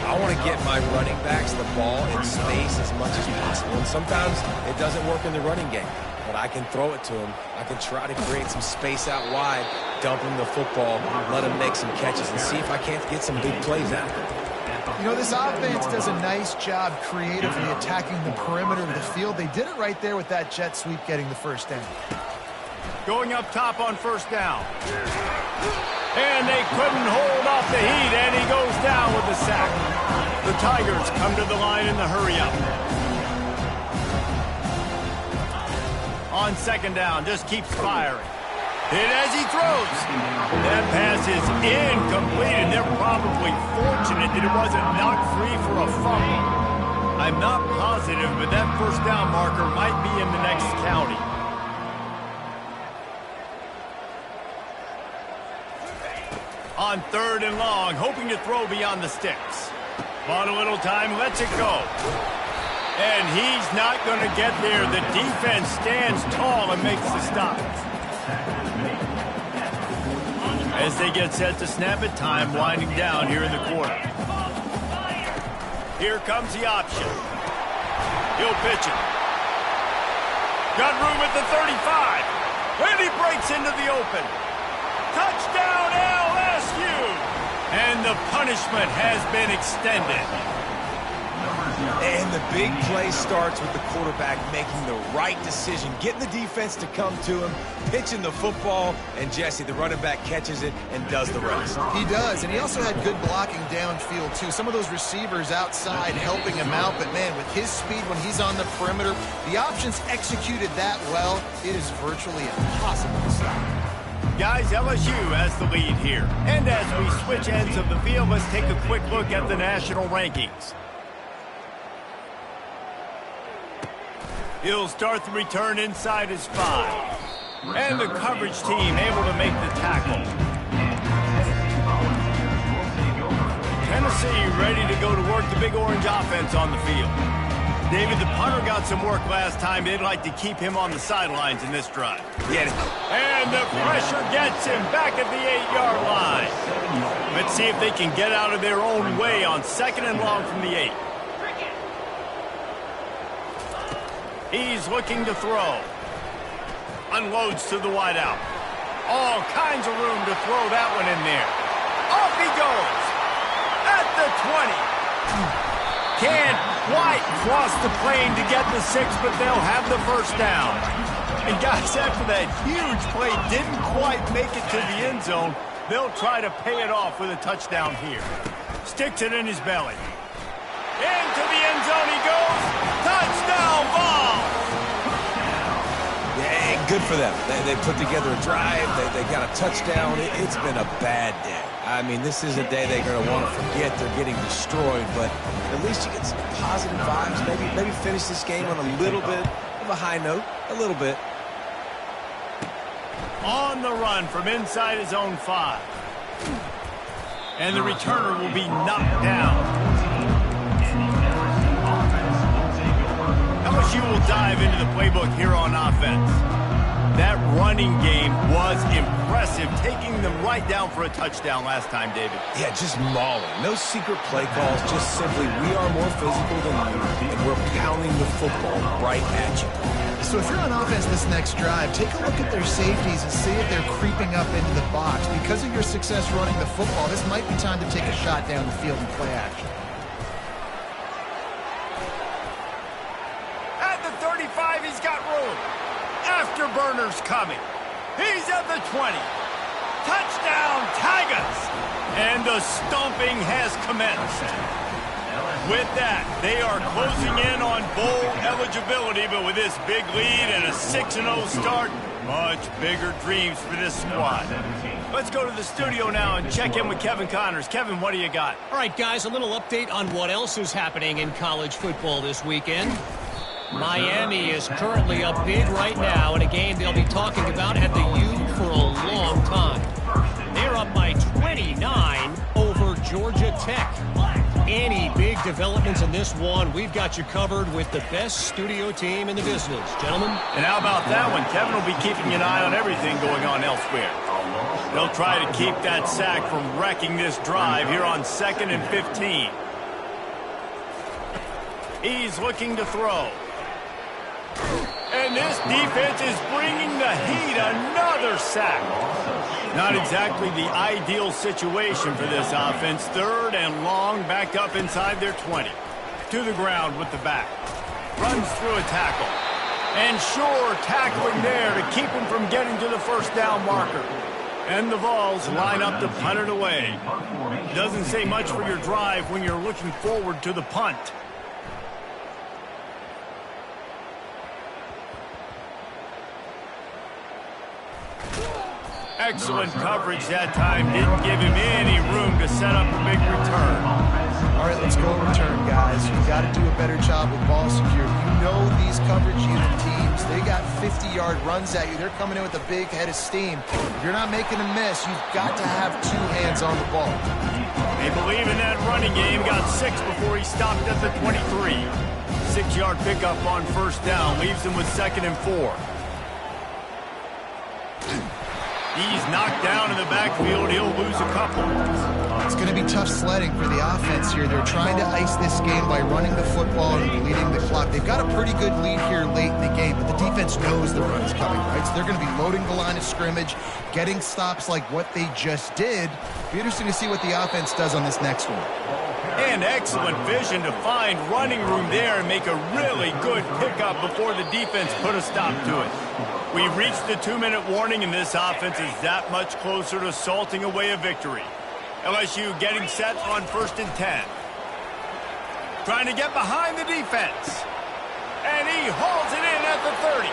I want to get my running backs the ball in space as much as possible. And sometimes it doesn't work in the running game. But I can throw it to him. I can try to create some space out wide, dump him the football, let him make some catches, and see if I can't get some big plays out of it. You know, this offense does a nice job creatively attacking the perimeter of the field. They did it right there with that jet sweep getting the first down. Going up top on first down. And they couldn't hold off the heat, and he goes down with the sack. The Tigers come to the line in the hurry-up. On second down, just keeps firing. And as he throws, that pass is incomplete, and they're probably fortunate that it wasn't knocked free for a fumble. I'm not positive, but that first down marker might be in the next county. On 3rd and long, hoping to throw beyond the sticks. Bought a little time, lets it go. And he's not going to get there. The defense stands tall and makes the stop. As they get set to snap it, time winding down here in the quarter. Here comes the option. He'll pitch it. Got room at the 35. And he breaks into the open. Touchdown LSU! And the punishment has been extended. And the big play starts with the quarterback making the right decision, getting the defense to come to him, pitching the football, and Jesse, the running back, catches it and does the rest. He does, and he also had good blocking downfield, too. Some of those receivers outside helping him out, but, man, with his speed when he's on the perimeter, the options executed that well, it is virtually impossible to stop. Guys, LSU has the lead here. And as we switch ends of the field, let's take a quick look at the national rankings. He'll start the return inside his 5. And the coverage team able to make the tackle. Tennessee ready to go to work the Big Orange offense on the field. David, the punter got some work last time. They'd like to keep him on the sidelines in this drive. And the pressure gets him back at the 8-yard line. Let's see if they can get out of their own way on 2nd and long from the 8. He's looking to throw. Unloads to the wideout. All kinds of room to throw that one in there. Off he goes. At the 20. Can't quite cross the plane to get the 6, but they'll have the first down. And guys, after that huge play didn't quite make it to the end zone, they'll try to pay it off with a touchdown here. Sticks it in his belly. Into the end zone he goes. Touchdown ball! Yeah, good for them. They put together a drive. They got a touchdown. It's been a bad day. I mean, this is a day they're going to want to forget. They're getting destroyed, but at least you get some positive vibes. Maybe finish this game on a little bit of a high note. A little bit. On the run from inside his own 5. And the returner will be knocked down. LSU will dive into the playbook here on offense. That running game was impressive, taking them right down for a touchdown last time, David. Yeah, just mauling. No secret play calls, just simply we are more physical than you, and we're pounding the football right at you. So if you're on offense this next drive, take a look at their safeties and see if they're creeping up into the box. Because of your success running the football, this might be time to take a shot down the field and play action. At the 35, he's got room. Afterburners coming. He's at the 20. Touchdown, Tigers! And the stomping has commenced. With that, they are closing in on bowl eligibility, but with this big lead and a 6-0 start, much bigger dreams for this squad. Let's go to the studio now and check in with Kevin Connors. Kevin, what do you got? All right, guys, a little update on what else is happening in college football this weekend. Miami is currently up big right now in a game they'll be talking about at the U for a long time. They're up by 29 over Georgia Tech. Any big developments in this one, we've got you covered with the best studio team in the business. Gentlemen? And how about that one? Kevin will be keeping an eye on everything going on elsewhere. They'll try to keep that sack from wrecking this drive here on 2nd and 15. He's looking to throw. And this defense is bringing the heat. Another sack. Not exactly the ideal situation for this offense. 3rd and long, back up inside their 20. To the ground with the back. Runs through a tackle. And sure, tackling there to keep him from getting to the first down marker. And the Vols line up to punt it away. Doesn't say much for your drive when you're looking forward to the punt. Excellent coverage that time. Didn't give him any room to set up a big return. All right, let's go return, guys. You've got to do a better job with ball security. You know these coverage unit teams, they got 50-yard runs at you. They're coming in with a big head of steam. If you're not making a miss, you've got to have 2 hands on the ball. They believe in that running game. Got 6 before he stopped at the 23. 6-yard pickup on first down. Leaves him with 2nd and 4. He's knocked down in the backfield. He'll lose a couple. It's going to be tough sledding for the offense here. They're trying to ice this game by running the football and bleeding the clock. They've got a pretty good lead here late in the game, but the defense knows the run is coming, right? So they're going to be loading the line of scrimmage, getting stops like what they just did. It'll be interesting to see what the offense does on this next one. And excellent vision to find running room there and make a really good pickup before the defense put a stop to it. We've reached the 2-minute warning, and this offense is that much closer to salting away a victory. LSU getting set on 1st and 10. Trying to get behind the defense. And he hauls it in at the 30.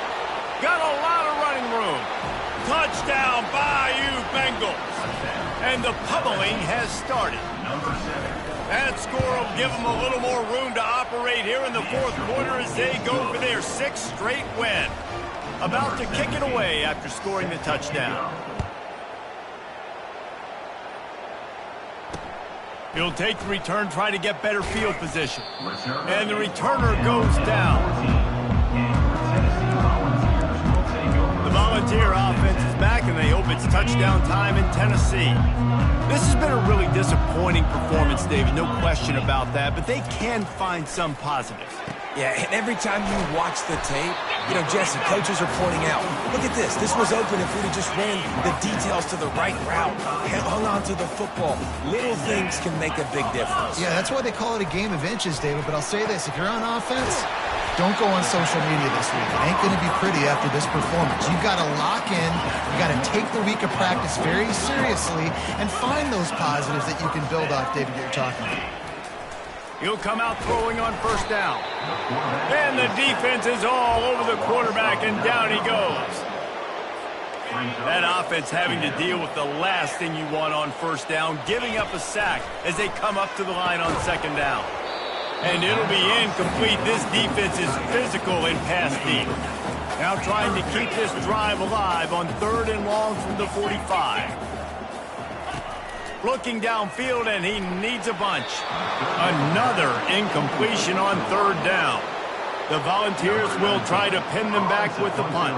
Got a lot of running room. Touchdown, Bayou Bengals. And the pummeling has started. That score will give them a little more room to operate here in the 4th quarter as they go for their 6th straight win. About to kick it away after scoring the touchdown. He'll take the return, try to get better field position. And the returner goes down. The Volunteer offense is back, and they hope it's touchdown time in Tennessee. This has been a really disappointing performance, David, no question about that, but they can find some positives. Yeah, and every time you watch the tape, you know, Jesse, coaches are pointing out, look at this. This was open if we'd have just ran the details to the right route, hung on to the football. Little things can make a big difference. Yeah, that's why they call it a game of inches, David. But I'll say this, if you're on offense, don't go on social media this week. It ain't going to be pretty after this performance. You've got to lock in. You've got to take the week of practice very seriously and find those positives that you can build off, David, that you're talking about. He'll come out throwing on first down. And the defense is all over the quarterback, and down he goes. That offense having to deal with the last thing you want on first down, giving up a sack as they come up to the line on 2nd down. And it'll be incomplete. This defense is physical in pass deep. Now trying to keep this drive alive on 3rd and long from the 45. Looking downfield, and he needs a bunch. Another incompletion on 3rd down. The Volunteers will try to pin them back with the punt.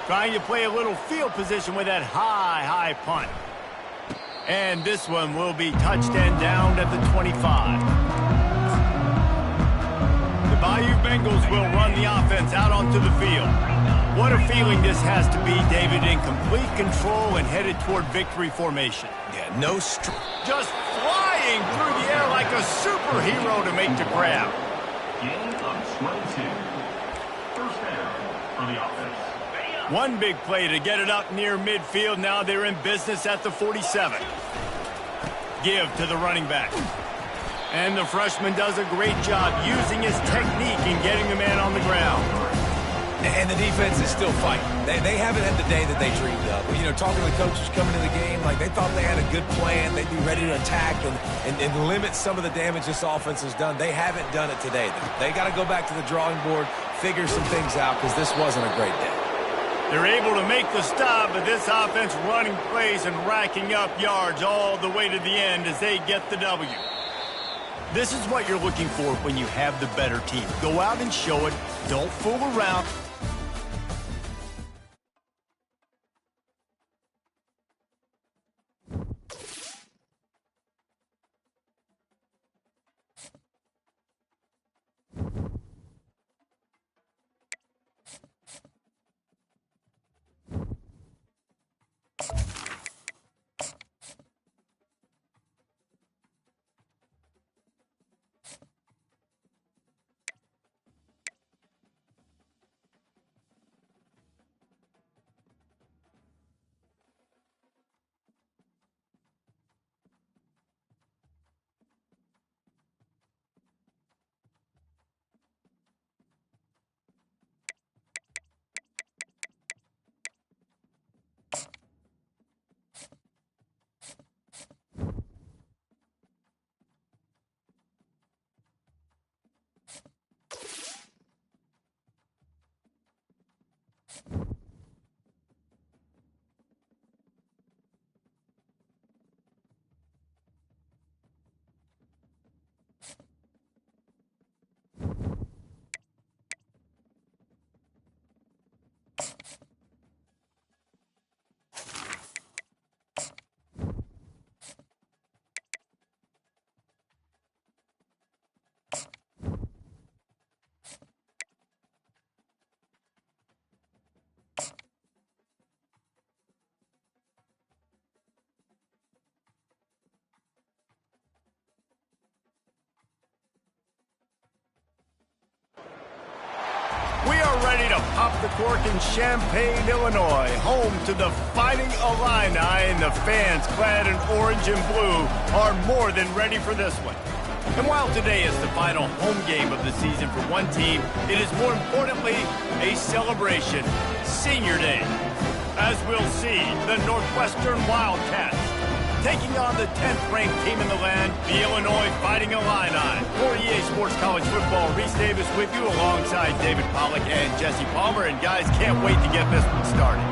Trying to play a little field position with that high punt. And this one will be touched and downed at the 25. The Bayou Bengals will run the offense out onto the field. What a feeling this has to be, David, in complete control and headed toward victory formation. Yeah, just flying through the air like a superhero to make the grab. Gain of 22. First down for the offense. One big play to get it up near midfield. Now they're in business at the 47. Give to the running back. And the freshman does a great job using his technique and getting the man on the ground. And the defense is still fighting. They haven't had the day that they dreamed of. You know, talking to the coaches coming to the game, like they thought they had a good plan. They'd be ready to attack and limit some of the damage this offense has done. They haven't done it today. They got to go back to the drawing board, figure some things out, because this wasn't a great day. They're able to make the stop, but this offense running plays and racking up yards all the way to the end as they get the W. This is what you're looking for when you have the better team. Go out and show it. Don't fool around. We are ready to pop the cork in Champaign, Illinois, home to the Fighting Illini, and the fans clad in orange and blue are more than ready for this one. And while today is the final home game of the season for one team, it is more importantly a celebration, Senior Day. As we'll see, the Northwestern Wildcats taking on the 10th-ranked team in the land, the Illinois Fighting Illini. For EA Sports College Football, Reese Davis with you alongside David Pollack and Jesse Palmer. And guys, can't wait to get this one started.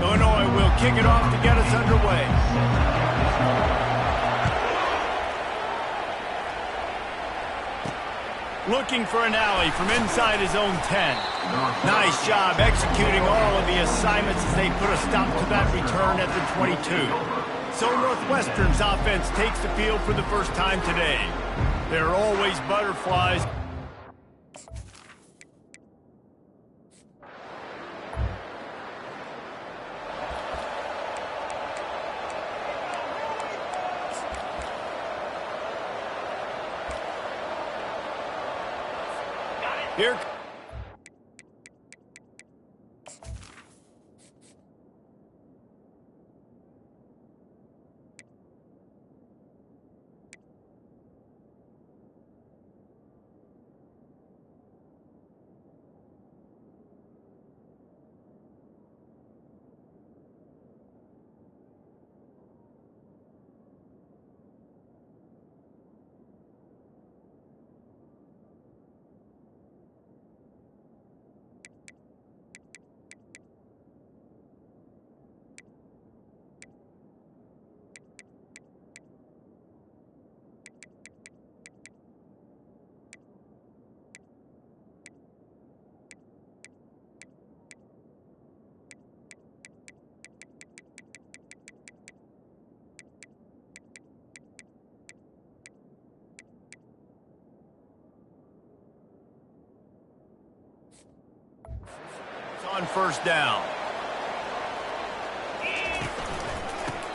Illinois will kick it off to get us underway. Looking for an alley from inside his own 10. Nice job executing all of the assignments as they put a stop to that return at the 22. So Northwestern's offense takes the field for the first time today. There are always butterflies. Here. On first down.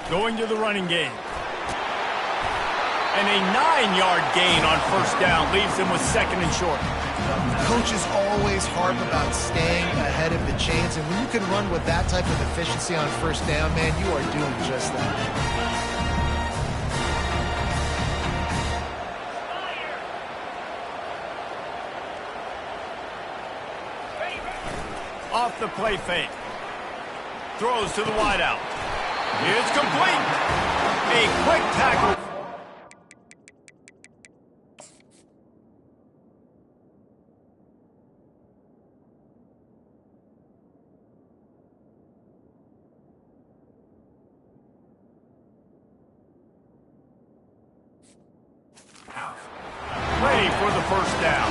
Going to the running game. And a 9-yard gain on first down leaves him with second and short. Coaches always harp about staying ahead of the chains, and when you can run with that type of efficiency on first down, man, you are doing just that. Off the play fake. Throws to the wideout. It's complete. A quick tackle. Ready for the first down.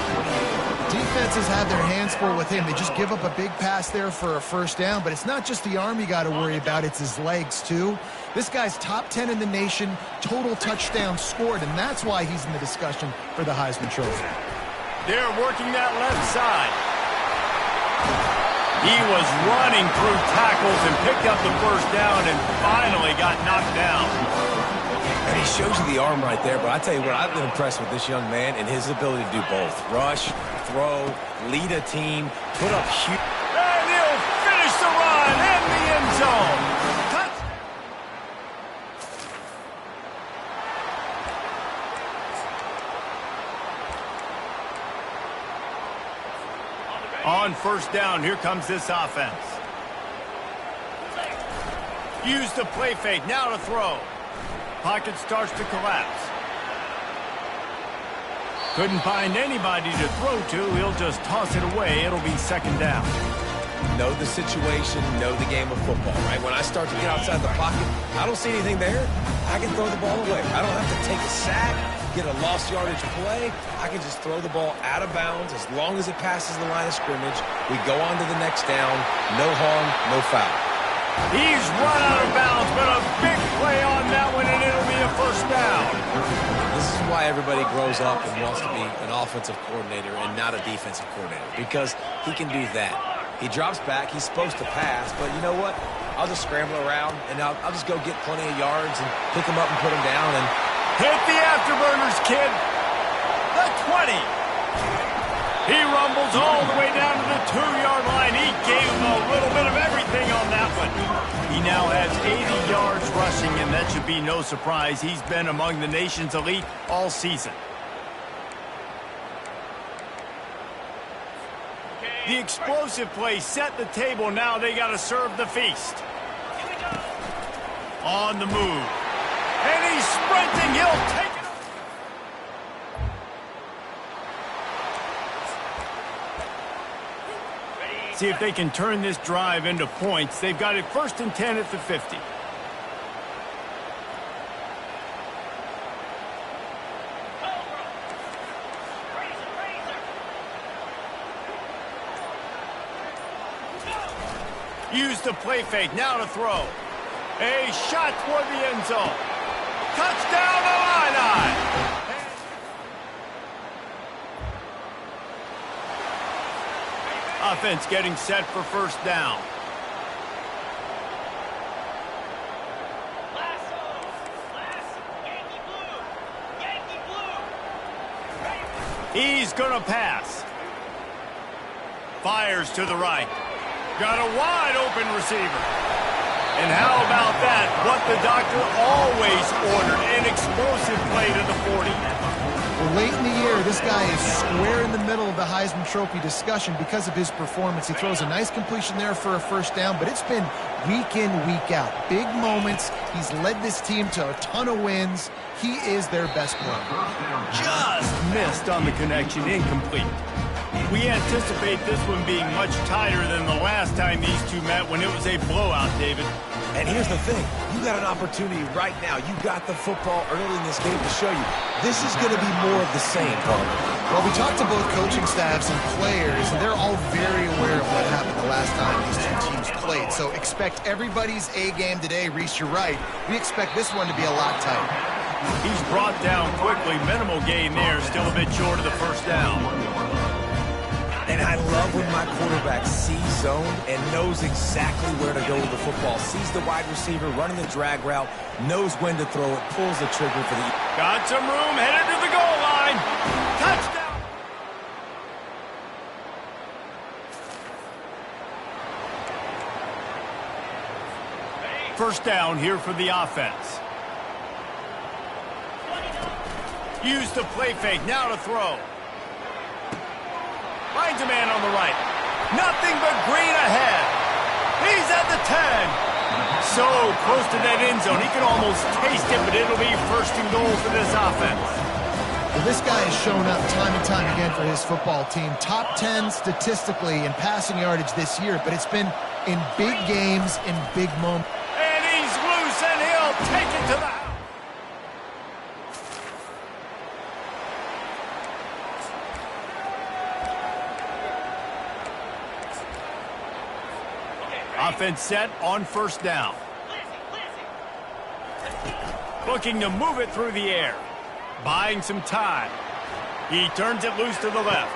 Defenses have their hands full with him. They just give up a big pass there for a first down, but it's not just the arm you got to worry about, it's his legs too. This guy's top 10 in the nation, total touchdowns scored, and that's why he's in the discussion for the Heisman Trophy. They're working that left side. He was running through tackles and picked up the first down and finally got knocked down. And he shows you the arm right there, but I tell you what, I've been impressed with this young man and his ability to do both. Rush, throw, lead a team, put up huge... And he'll finish the run in the end zone. On first down, here comes this offense. Use the play fake, now to throw. Pocket starts to collapse. Couldn't find anybody to throw to. He'll just toss it away. It'll be second down. Know the situation, know the game of football, right? When I start to get outside the pocket, I don't see anything there. I can throw the ball away. I don't have to take a sack, get a lost yardage play. I can just throw the ball out of bounds as long as it passes the line of scrimmage. We go on to the next down. No harm, no foul. He's run out of bounds, but a big play on that one, and it'll be a first down. This is why everybody grows up and wants to be an offensive coordinator and not a defensive coordinator, because he can do that. He drops back. He's supposed to pass, but you know what? I'll just scramble around, and I'll just go get plenty of yards and pick him up and put him down. And hit the afterburners, kid. The 20. He rumbles all the way down to the 2-yard line. He gave him a little bit of everything on that one. He now has 80 yards rushing, and that should be no surprise. He's been among the nation's elite all season. The explosive play set the table. Now they got to serve the feast. On the move. And he's sprinting. He'll take it. See if they can turn this drive into points. They've got it 1st and 10 at the 50. Use the play fake, now to throw. A shot toward the end zone. Touchdown, Illini! Offense getting set for first down. He's going to pass. Fires to the right. Got a wide open receiver. And how about that? What the doctor always ordered. An explosive play to the 40. Well, late in the year, this guy is square in the middle of the Heisman Trophy discussion because of his performance. He throws a nice completion there for a first down, but it's been week in, week out. Big moments. He's led this team to a ton of wins. He is their best player. Just missed on the connection. Incomplete. We anticipate this one being much tighter than the last time these two met when it was a blowout, David. And here's the thing. You got an opportunity right now. You got the football early in this game to show you. This is going to be more of the same, Palmer. Well, we talked to both coaching staffs and players, and they're all very aware of what happened the last time these two teams played. So expect everybody's A game today. Reese, you're right. We expect this one to be a lot tighter. He's brought down quickly. Minimal gain there. Still a bit short of the first down. And I love when my quarterback sees zone and knows exactly where to go with the football. Sees the wide receiver running the drag route, knows when to throw it, pulls the trigger for the... Got some room, headed to the goal line. Touchdown! First down here for the offense. Use the play fake, now to throw. Finds a man on the right. Nothing but green ahead. He's at the 10. So close to that end zone. He can almost taste it, but it'll be first and goal for this offense. Well, this guy has shown up time and time again for his football team. Top 10 statistically in passing yardage this year, but it's been in big games, in big moments. And he's loose, and he'll take it to the house. Offense set on first down. Looking to move it through the air. Buying some time. He turns it loose to the left.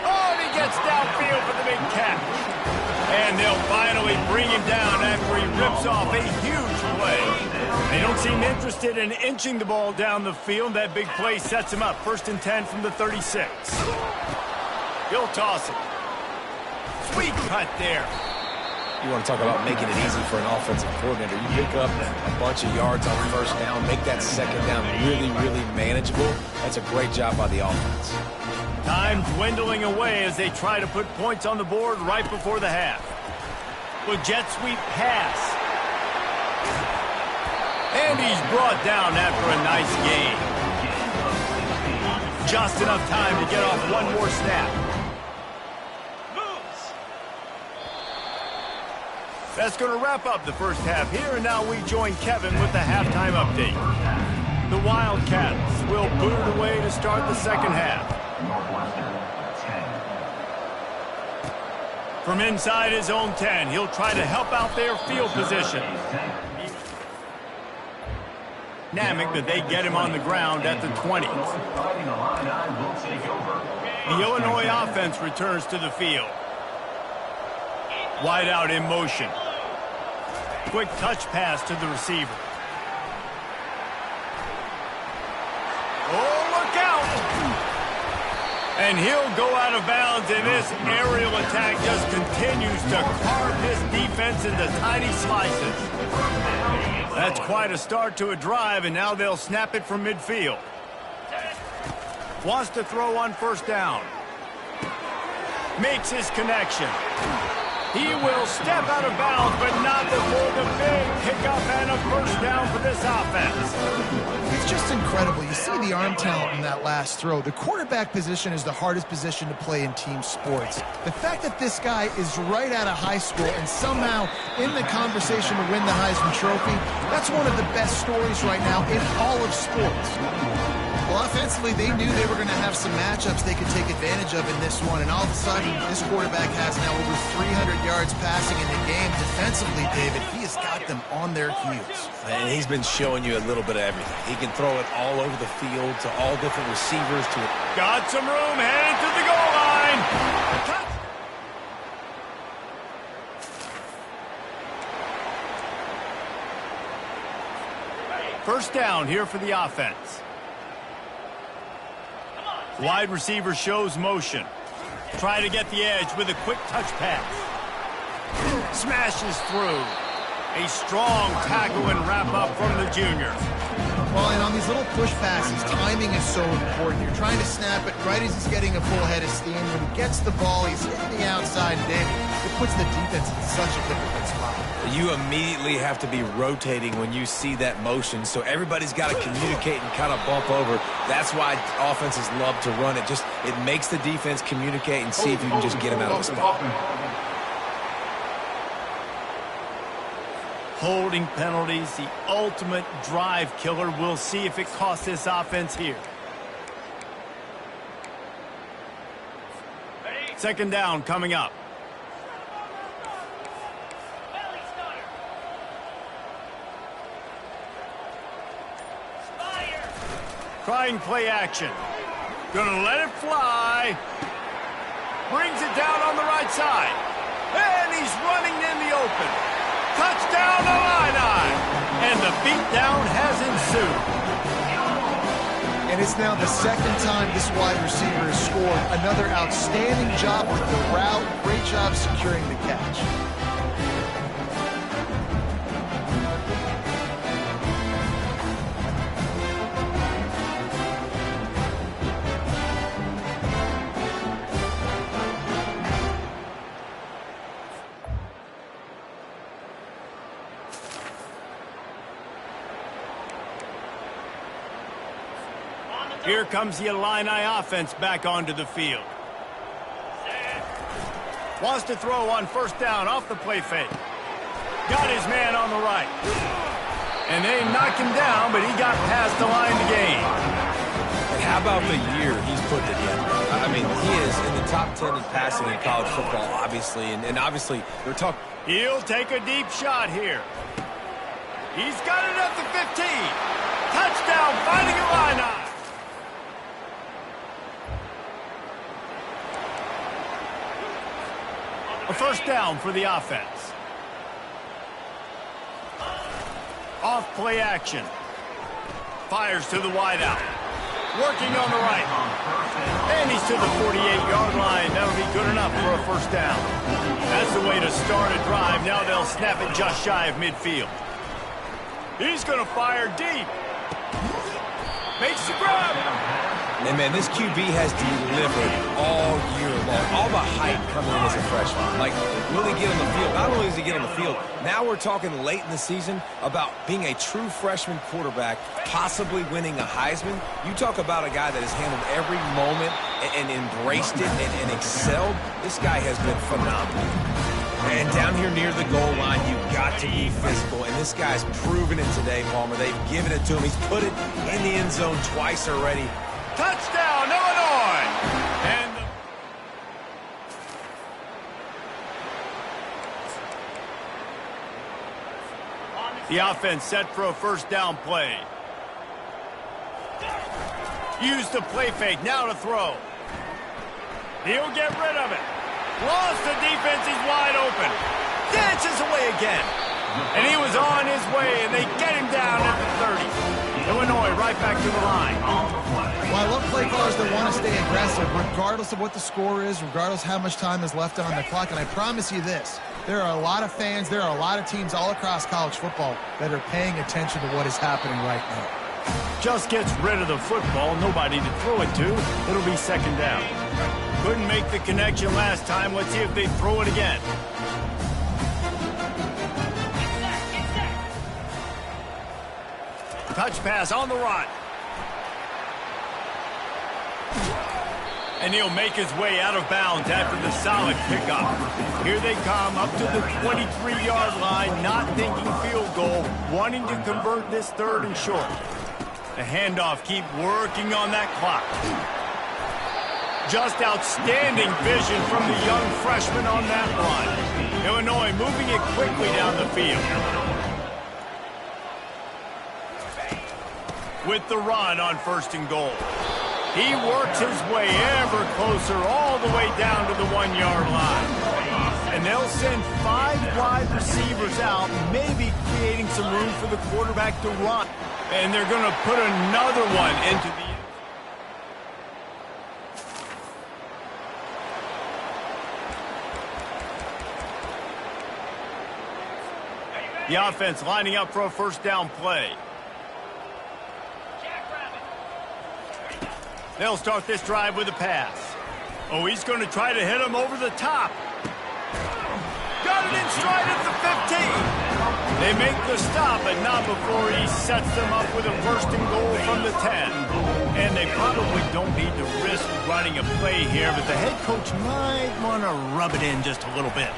Oh, and he gets downfield for the big catch. And they'll finally bring him down after he rips off a huge play. They don't seem interested in inching the ball down the field. That big play sets him up. First and 10 from the 36. He'll toss it. Sweet cut there. You want to talk about making it easy for an offensive coordinator. You pick up a bunch of yards on first down, make that second down really, really manageable. That's a great job by the offense. Time dwindling away as they try to put points on the board right before the half. With jet sweep pass. And he's brought down after a nice gain. Just enough time to get off one more snap. That's going to wrap up the first half here, and now we join Kevin with the halftime update. The Wildcats will boot it away to start the second half. From inside his own 10, he'll try to help out their field position. Dynamic that they get him on the ground at the 20. The Illinois offense returns to the field. Wide out in motion. Quick touch pass to the receiver. Oh, look out! And he'll go out of bounds, and this aerial attack just continues to carve this defense into tiny slices. That's quite a start to a drive, and now they'll snap it from midfield. Wants to throw on first down. Makes his connection. He will step out of bounds, but not before the big pickup and a first down for this offense. It's just incredible. You see the arm talent in that last throw. The quarterback position is the hardest position to play in team sports. The fact that this guy is right out of high school and somehow in the conversation to win the Heisman Trophy, that's one of the best stories right now in all of sports. Well, offensively, they knew they were going to have some matchups they could take advantage of in this one, and all of a sudden, this quarterback has now over 300 yards passing in the game. Defensively, David, he has got them on their heels. And he's been showing you a little bit of everything. He can throw it all over the field to all different receivers. Got some room, headed to the goal line. First down here for the offense. Wide receiver shows motion. Try to get the edge with a quick touch pass. Smashes through. A strong tackle and wrap up from the junior. Well, and on these little push passes, timing is so important. You're trying to snap it right as he's getting a full head of steam. When he gets the ball, he's hitting the outside, and David, it puts the defense in such a difficult spot. You immediately have to be rotating when you see that motion, so everybody's got to communicate and kind of bump over. That's why offenses love to run it. It makes the defense communicate and see if you can just get them out of the spot. Holding penalties, the ultimate drive killer. We'll see if it costs this offense here. Second down coming up. Trying play action. Gonna let it fly. Brings it down on the right side. And he's running in the open. Touchdown, Illini! And the beatdown has ensued. And it's now the second time this wide receiver has scored. Another outstanding job with the route. Great job securing the catch. Here comes the Illini offense back onto the field. Wants to throw on first down off the play fake. Got his man on the right. And they knocked him down, but he got past the line to gain. And how about the year he's put together? I mean, he is in the top 10 in passing in college football, obviously. And obviously, they're talking. He'll take a deep shot here. He's got it at the 15. Touchdown, Fighting Illini. A first down for the offense. Off play action. Fires to the wideout. Working on the right. And he's to the 48-yard line. That'll be good enough for a first down. That's the way to start a drive. Now they'll snap it just shy of midfield. He's going to fire deep. Makes the grab. And, man, this QB has delivered all year long. All the hype coming in as a freshman. Like, will he get on the field? Not only does he get on the field, now we're talking late in the season about being a true freshman quarterback, possibly winning a Heisman. You talk about a guy that has handled every moment and embraced it and excelled. This guy has been phenomenal. And down here near the goal line, you've got to be physical. And this guy's proven it today, Palmer. They've given it to him. He's put it in the end zone twice already. Touchdown, Illinois! And the offense set for a first down play. Use the play fake, now to throw. He'll get rid of it. Lost the defense, he's wide open. Dances away again. And he was on his way, and they get him down at the 30. Illinois right back to the line. Well, I love play callers that want to stay aggressive, regardless of what the score is, regardless how much time is left on the clock. And I promise you this, there are a lot of fans, there are a lot of teams all across college football that are paying attention to what is happening right now. Just gets rid of the football, nobody to throw it to. It'll be second down. Couldn't make the connection last time. Let's see if they throw it again. Touch pass on the run. And he'll make his way out of bounds after the solid pickup. Here they come up to the 23-yard line, not thinking field goal, wanting to convert this third and short. The handoff, keep working on that clock. Just outstanding vision from the young freshman on that run. Illinois moving it quickly down the field. With the run on 1st and goal. He works his way ever closer all the way down to the 1-yard line. And they'll send 5 wide receivers out, maybe creating some room for the quarterback to run. And they're going to put another one into the offense lining up for a 1st down play. They'll start this drive with a pass. Oh, he's going to try to hit him over the top. Got it in stride at the 15. They make the stop, but not before he sets them up with a 1st and goal from the 10. And they probably don't need to risk running a play here, but the head coach might want to rub it in just a little bit.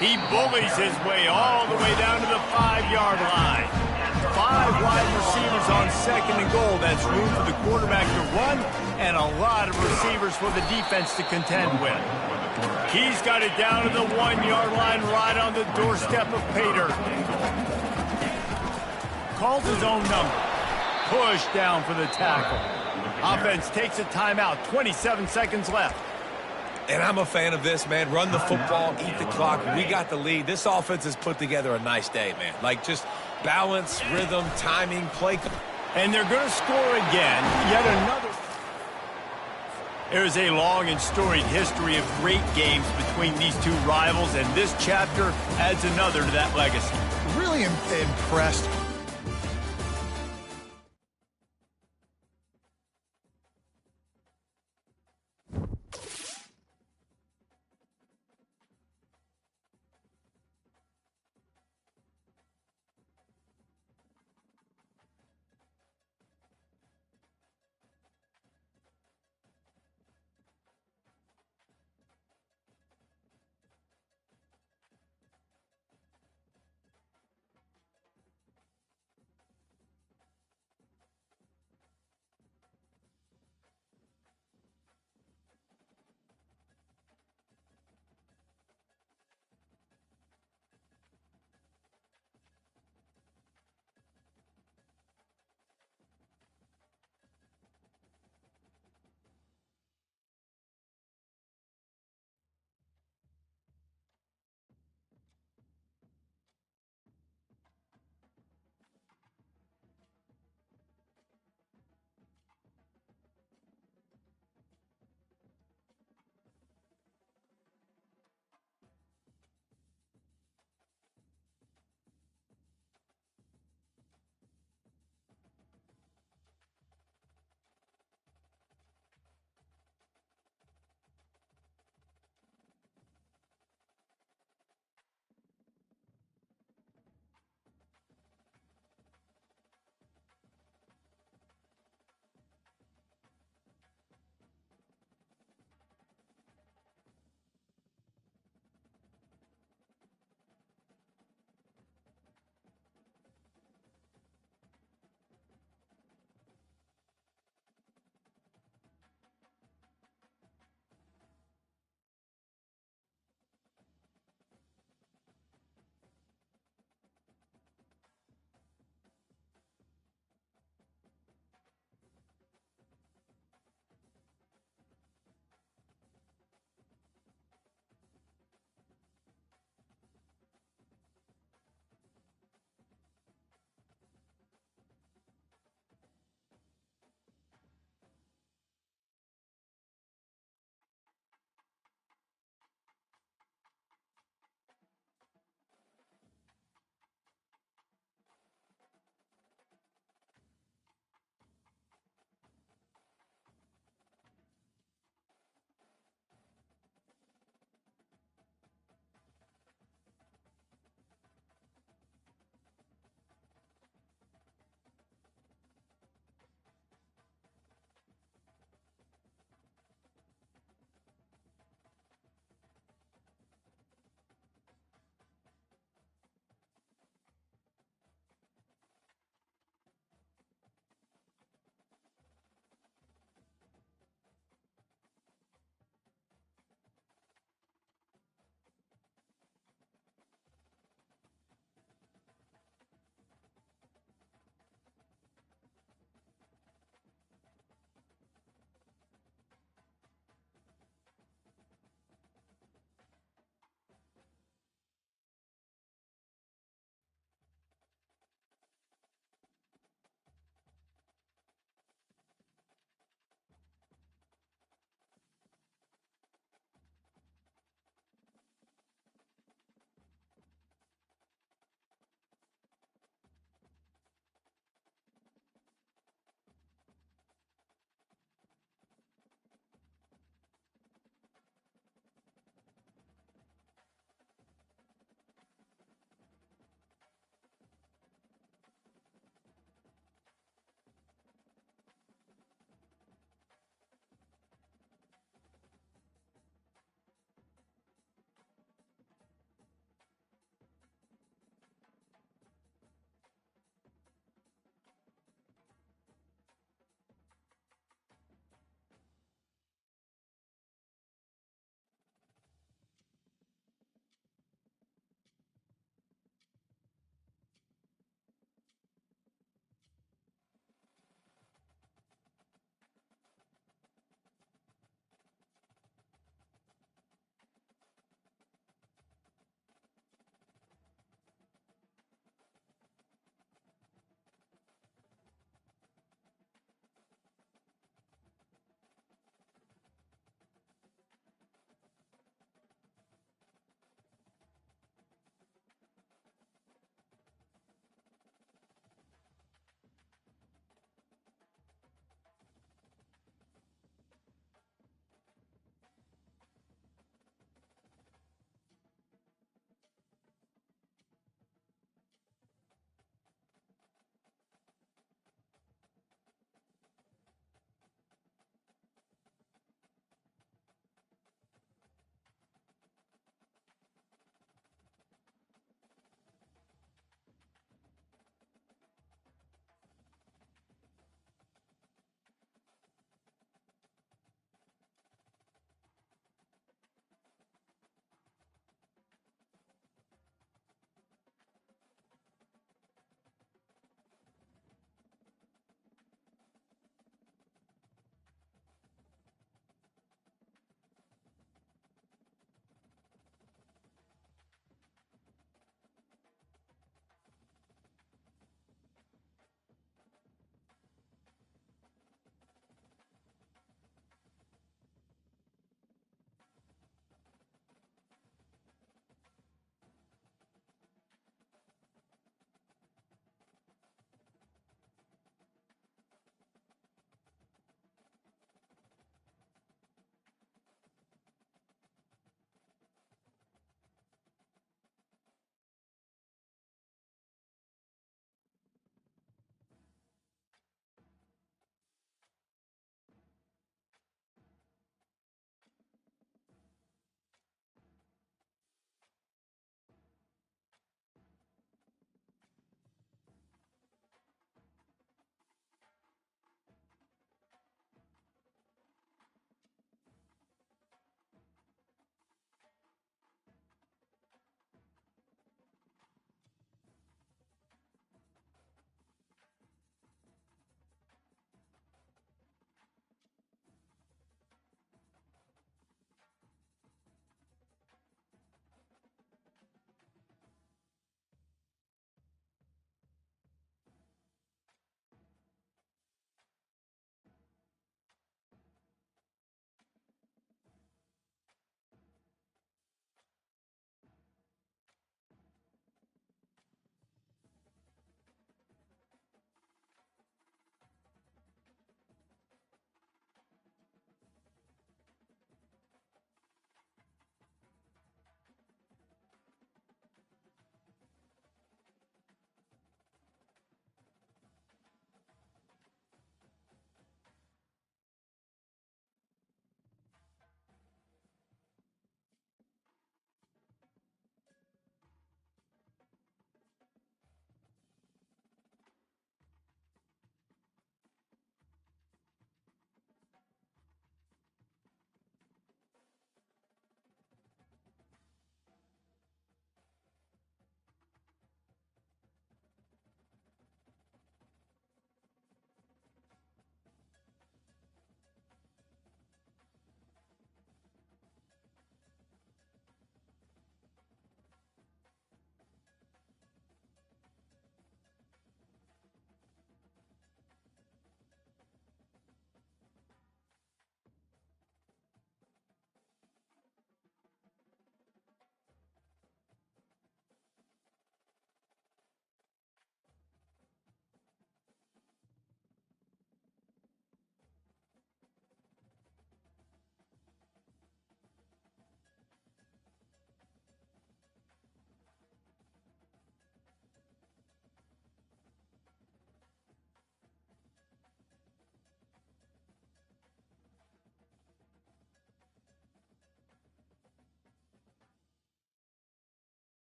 He bullies his way all the way down to the 5-yard line. 5 wide receivers on 2nd and goal. That's room for the quarterback to run and a lot of receivers for the defense to contend with. He's got it down to the 1-yard line right on the doorstep of Pater. Calls his own number. Push down for the tackle. Offense takes a timeout. 27 seconds left. And I'm a fan of this, man. Run the football, eat the clock. We got the lead. This offense has put together a nice day, man. Like, just balance, rhythm, timing, play. And they're going to score again. Yet another. There's a long and storied history of great games between these two rivals, and this chapter adds another to that legacy. Really impressed